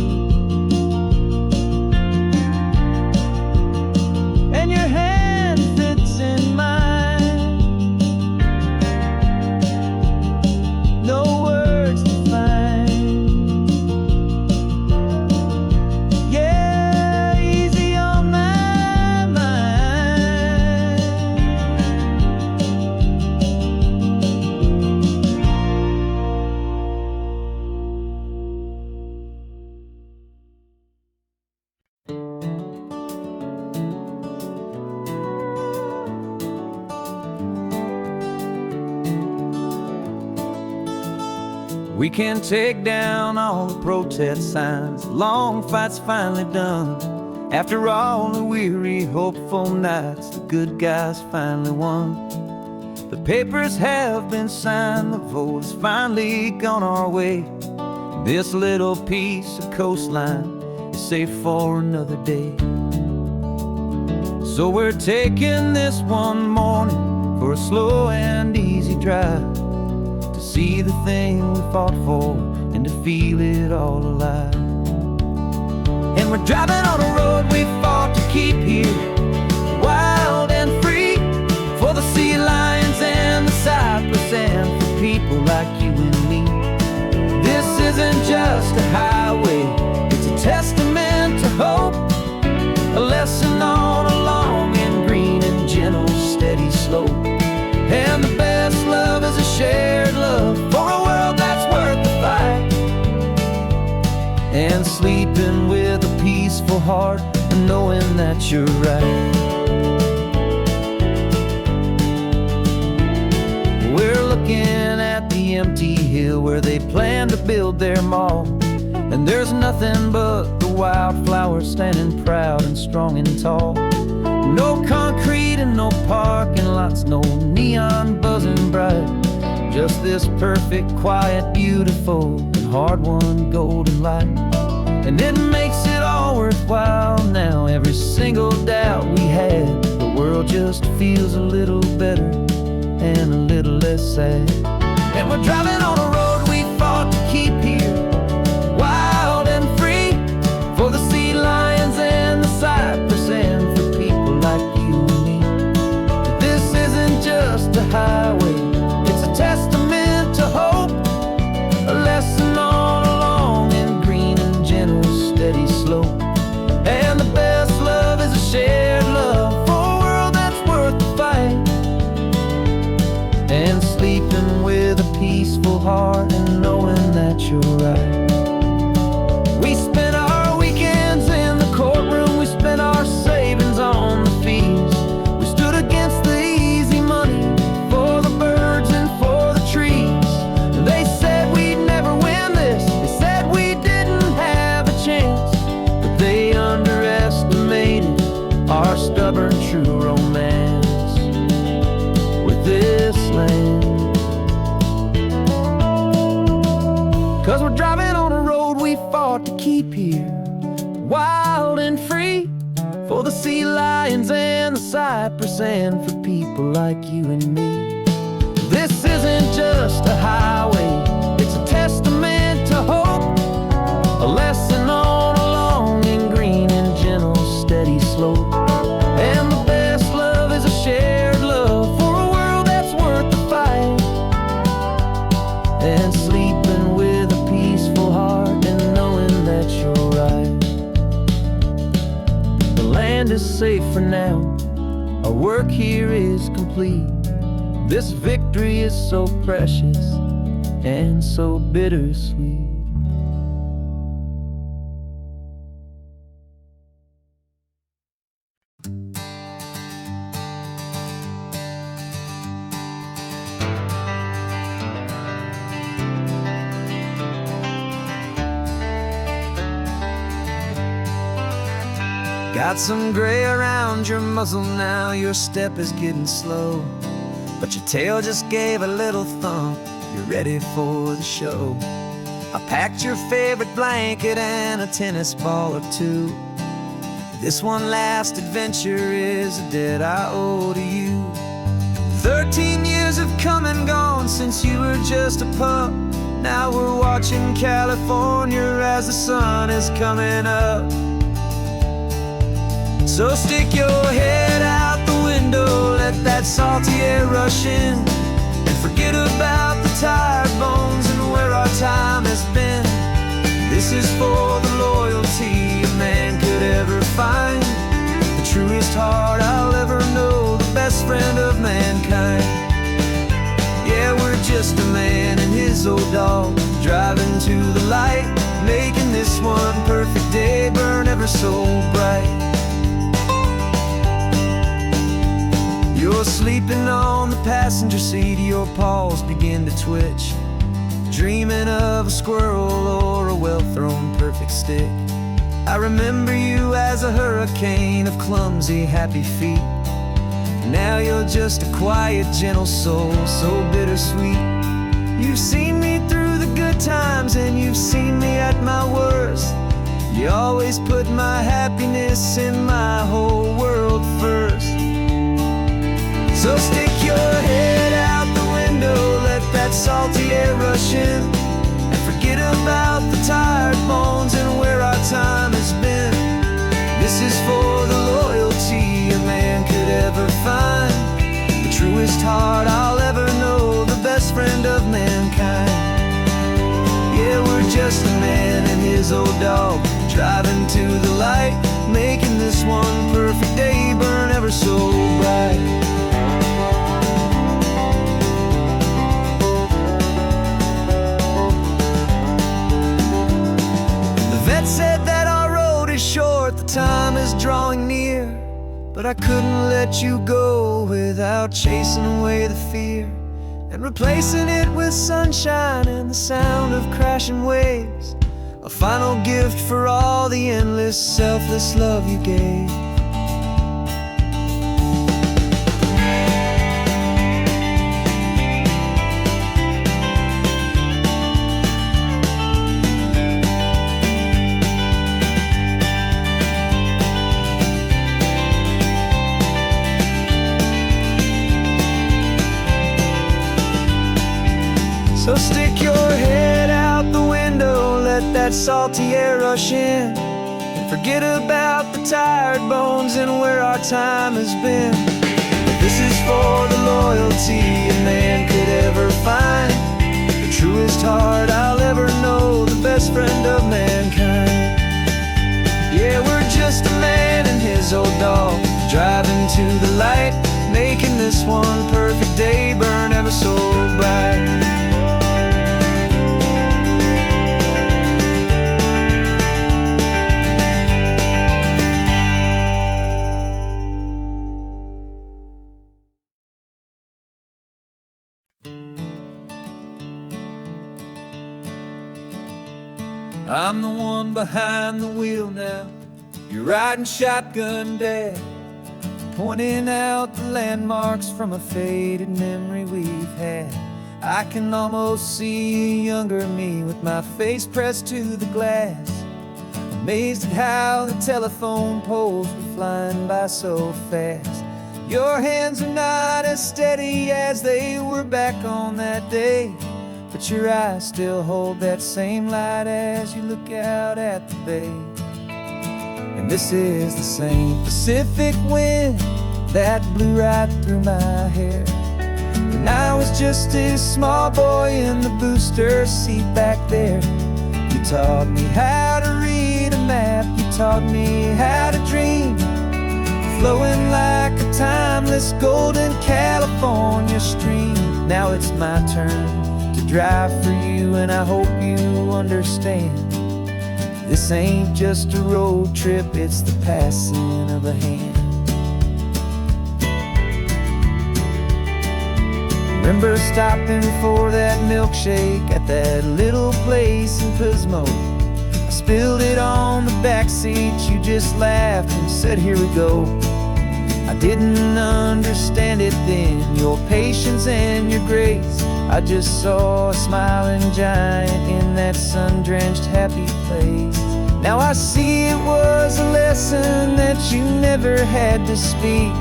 and your hand fits in mine. No words to find. Yeah, easy on my mind. We can take down all the protest signs. Long fight's finally done. After all the weary, hopeful nights, the good guys finally won. The papers have been signed, the vote has finally gone our way. This little piece of coastline is safe for another day. So we're taking this one morning for a slow and easy drive, to see the thing we fought for and to feel it all alive. And we're driving on a road we fought to keep here, wild and free, for the sea lions and the cypress and for people like you and me. This isn't just a highway, it's a testament to hope, a lesson on a long and green and gentle steady slope. And the best love is a shared love for a world that's worth the fight. And sleeping with a peaceful heart and knowing that you're right. We're looking at the empty hill where they plan to build their mall, and there's nothing but the wildflowers standing proud and strong and tall. No concrete and no parking lots, no neon buzzing bright, just this perfect, quiet, beautiful, and hard-won golden light. And it makes it all worthwhile now. Every single doubt we had, the world just feels a little better and a little less sad. And we're driving on a road we fought to keep here, wild and free, for the sea lions and the cypress and for people like you and me. This isn't just a highway, it's a testament to hope, a lesson on a long and green and gentle steady slope. And the best love is a shared love for a world that's worth the fight. And sleeping with a peaceful heart and knowing that you're right. We spent our weekends in the courtroom, we spent our savings on the fees. We stood against the easy money for the birds and for the trees. They said we'd never win this, they said we didn't have a chance, but they underestimated our stubborn true romance with this land. 'Cause we're driving on a road we fought to keep here, wild and free, for the sea lions and the cypress and for people like you and me. This isn't just a highway, it's a testament to hope, a lesson on a long and green and gentle steady slope. And the best love is a shared love for a world that's worth the fight. And sleeping with a peaceful heart and knowing that you're right. The land is safe for now, our work here is complete. This victory is so precious and so bittersweet. Got some gray around your muzzle now, your step is getting slow, but your tail just gave a little thump, you're ready for the show. I packed your favorite blanket and a tennis ball or two. This one last adventure is a debt I owe to you. 13 years have come and gone since you were just a pup. Now we're watching California as the sun is coming up. So stick your head out the window, let that salty air rush in, and forget about the tired bones and where our time has been. This is for the loyalty a man could ever find, the truest heart I'll ever know, the best friend of mankind. Yeah, we're just a man and his old dog, driving to the light, making this one perfect day burn ever so bright. You're sleeping on the passenger seat, your paws begin to twitch, dreaming of a squirrel or a well-thrown perfect stick. I remember you as a hurricane of clumsy, happy feet. Now you're just a quiet, gentle soul, so bittersweet. You've seen me through the good times and you've seen me at my worst. You always put my happiness in my whole world first. So stick your head out the window, let that salty air rush in, and forget about the tired bones and where our time has been. This is for the loyalty a man could ever find, the truest heart I'll ever know, the best friend of mankind. Yeah, we're just a man and his old dog, driving to the light, making this one perfect day burn ever so bright. Said that our road is short, the time is drawing near, but I couldn't let you go without chasing away the fear and replacing it with sunshine and the sound of crashing waves, a final gift for all the endless, selfless love you gave. So stick your head out the window, let that salty air rush in, and forget about the tired bones and where our time has been. This is for the loyalty a man could ever find, the truest heart I'll ever know, the best friend of mankind. Yeah, we're just a man and his old dog, driving to the light, making this one perfect day burn ever so bright. I'm the one behind the wheel now, you're riding shotgun, Dad, pointing out the landmarks from a faded memory we've had. I can almost see a younger me with my face pressed to the glass, amazed at how the telephone poles were flying by so fast. Your hands are not as steady as they were back on that day, but your eyes still hold that same light as you look out at the bay. And this is the same Pacific wind that blew right through my hair when I was just a small boy in the booster seat back there. You taught me how to read a map, you taught me how to dream, flowing like a timeless golden California stream. Now it's my turn to drive for you, and I hope you understand. This ain't just a road trip, it's the passing of a hand. Remember stopping for that milkshake at that little place in Pismo? I spilled it on the back seat, you just laughed and said, here we go. I didn't understand it then, your patience and your grace. I just saw a smiling giant in that sun-drenched happy place. Now I see it was a lesson that you never had to speak,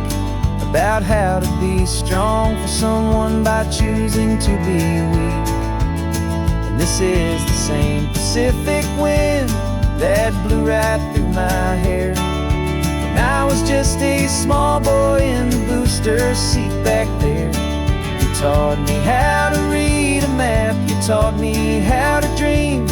about how to be strong for someone by choosing to be weak. And this is the same Pacific wind that blew right through my hair when I was just a small boy in the booster seat back there. You taught me how to read a map, you taught me how to dream,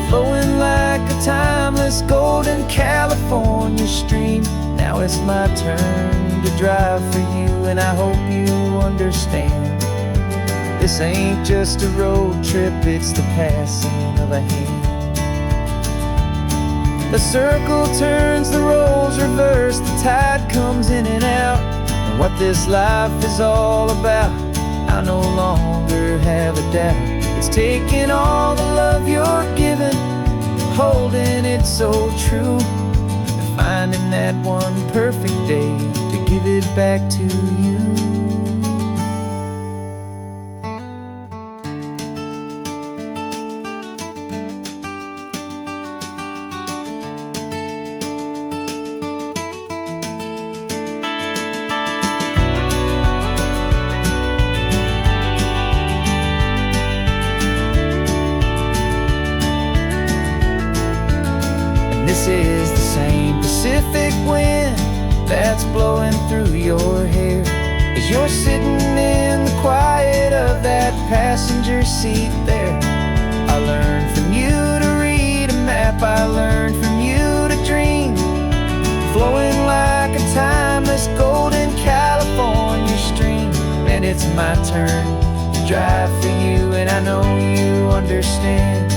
flowing like a timeless golden California stream. Now it's my turn to drive for you, and I hope you understand. This ain't just a road trip, it's the passing of a hand. The circle turns, the roles reverse, the tide comes in and out. And what this life is all about, I no longer have a doubt. It's taking all the love you're giving, holding it so true, and finding that one perfect day to give it back to you. This is the same Pacific wind that's blowing through your hair as you're sitting in the quiet of that passenger seat there. I learned from you to read a map, I learned from you to dream, flowing like a timeless golden California stream. And it's my turn to drive for you, and I know you understand.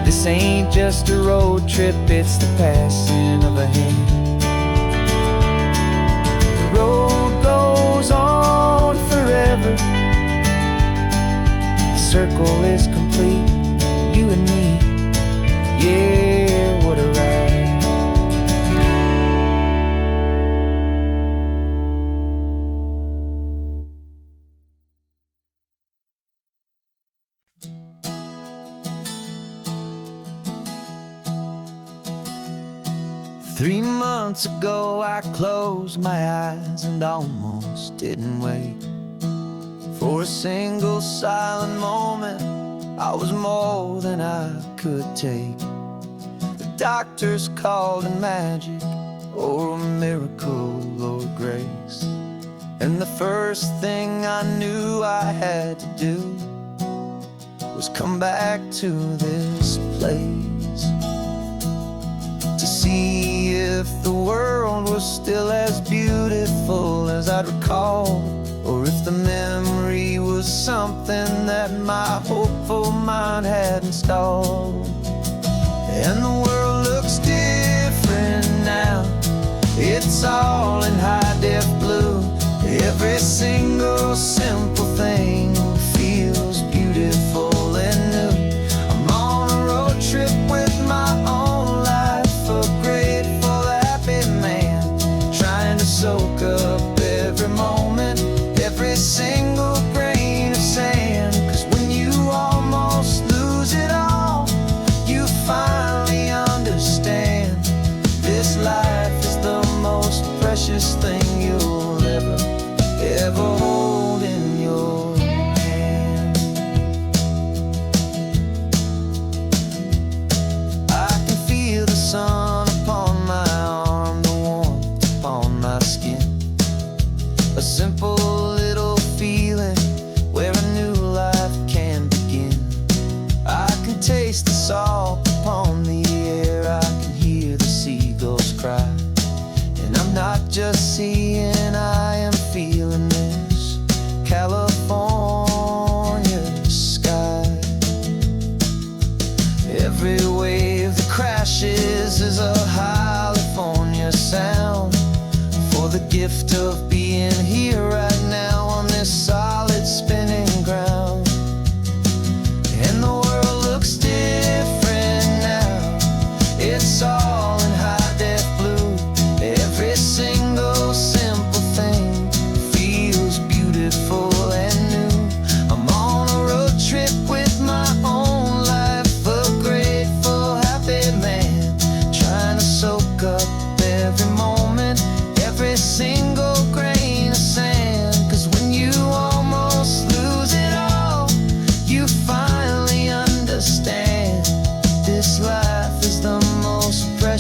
This ain't just a road trip, it's the passing of a hand. The road goes on forever, the circle is complete, you and me, yeah, what a ride. 3 months ago I closed my eyes and almost didn't wait for a single silent moment. I was more than I could take. The doctors called it magic, or a miracle, or grace. And the first thing I knew I had to do was come back to this place, to see if the world was still as beautiful as I'd recall, or if the memory was something that my hopeful mind had installed. And the world looks different now, it's all in high-def blue. Every single simple thing feels beautiful and new. I'm on a road trip with my own life, a grateful, happy man, trying to soak up every moment, every single grain of sand. 'Cause when you almost lose it all, you finally understand this life is the most precious thing you'll ever hold in your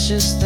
just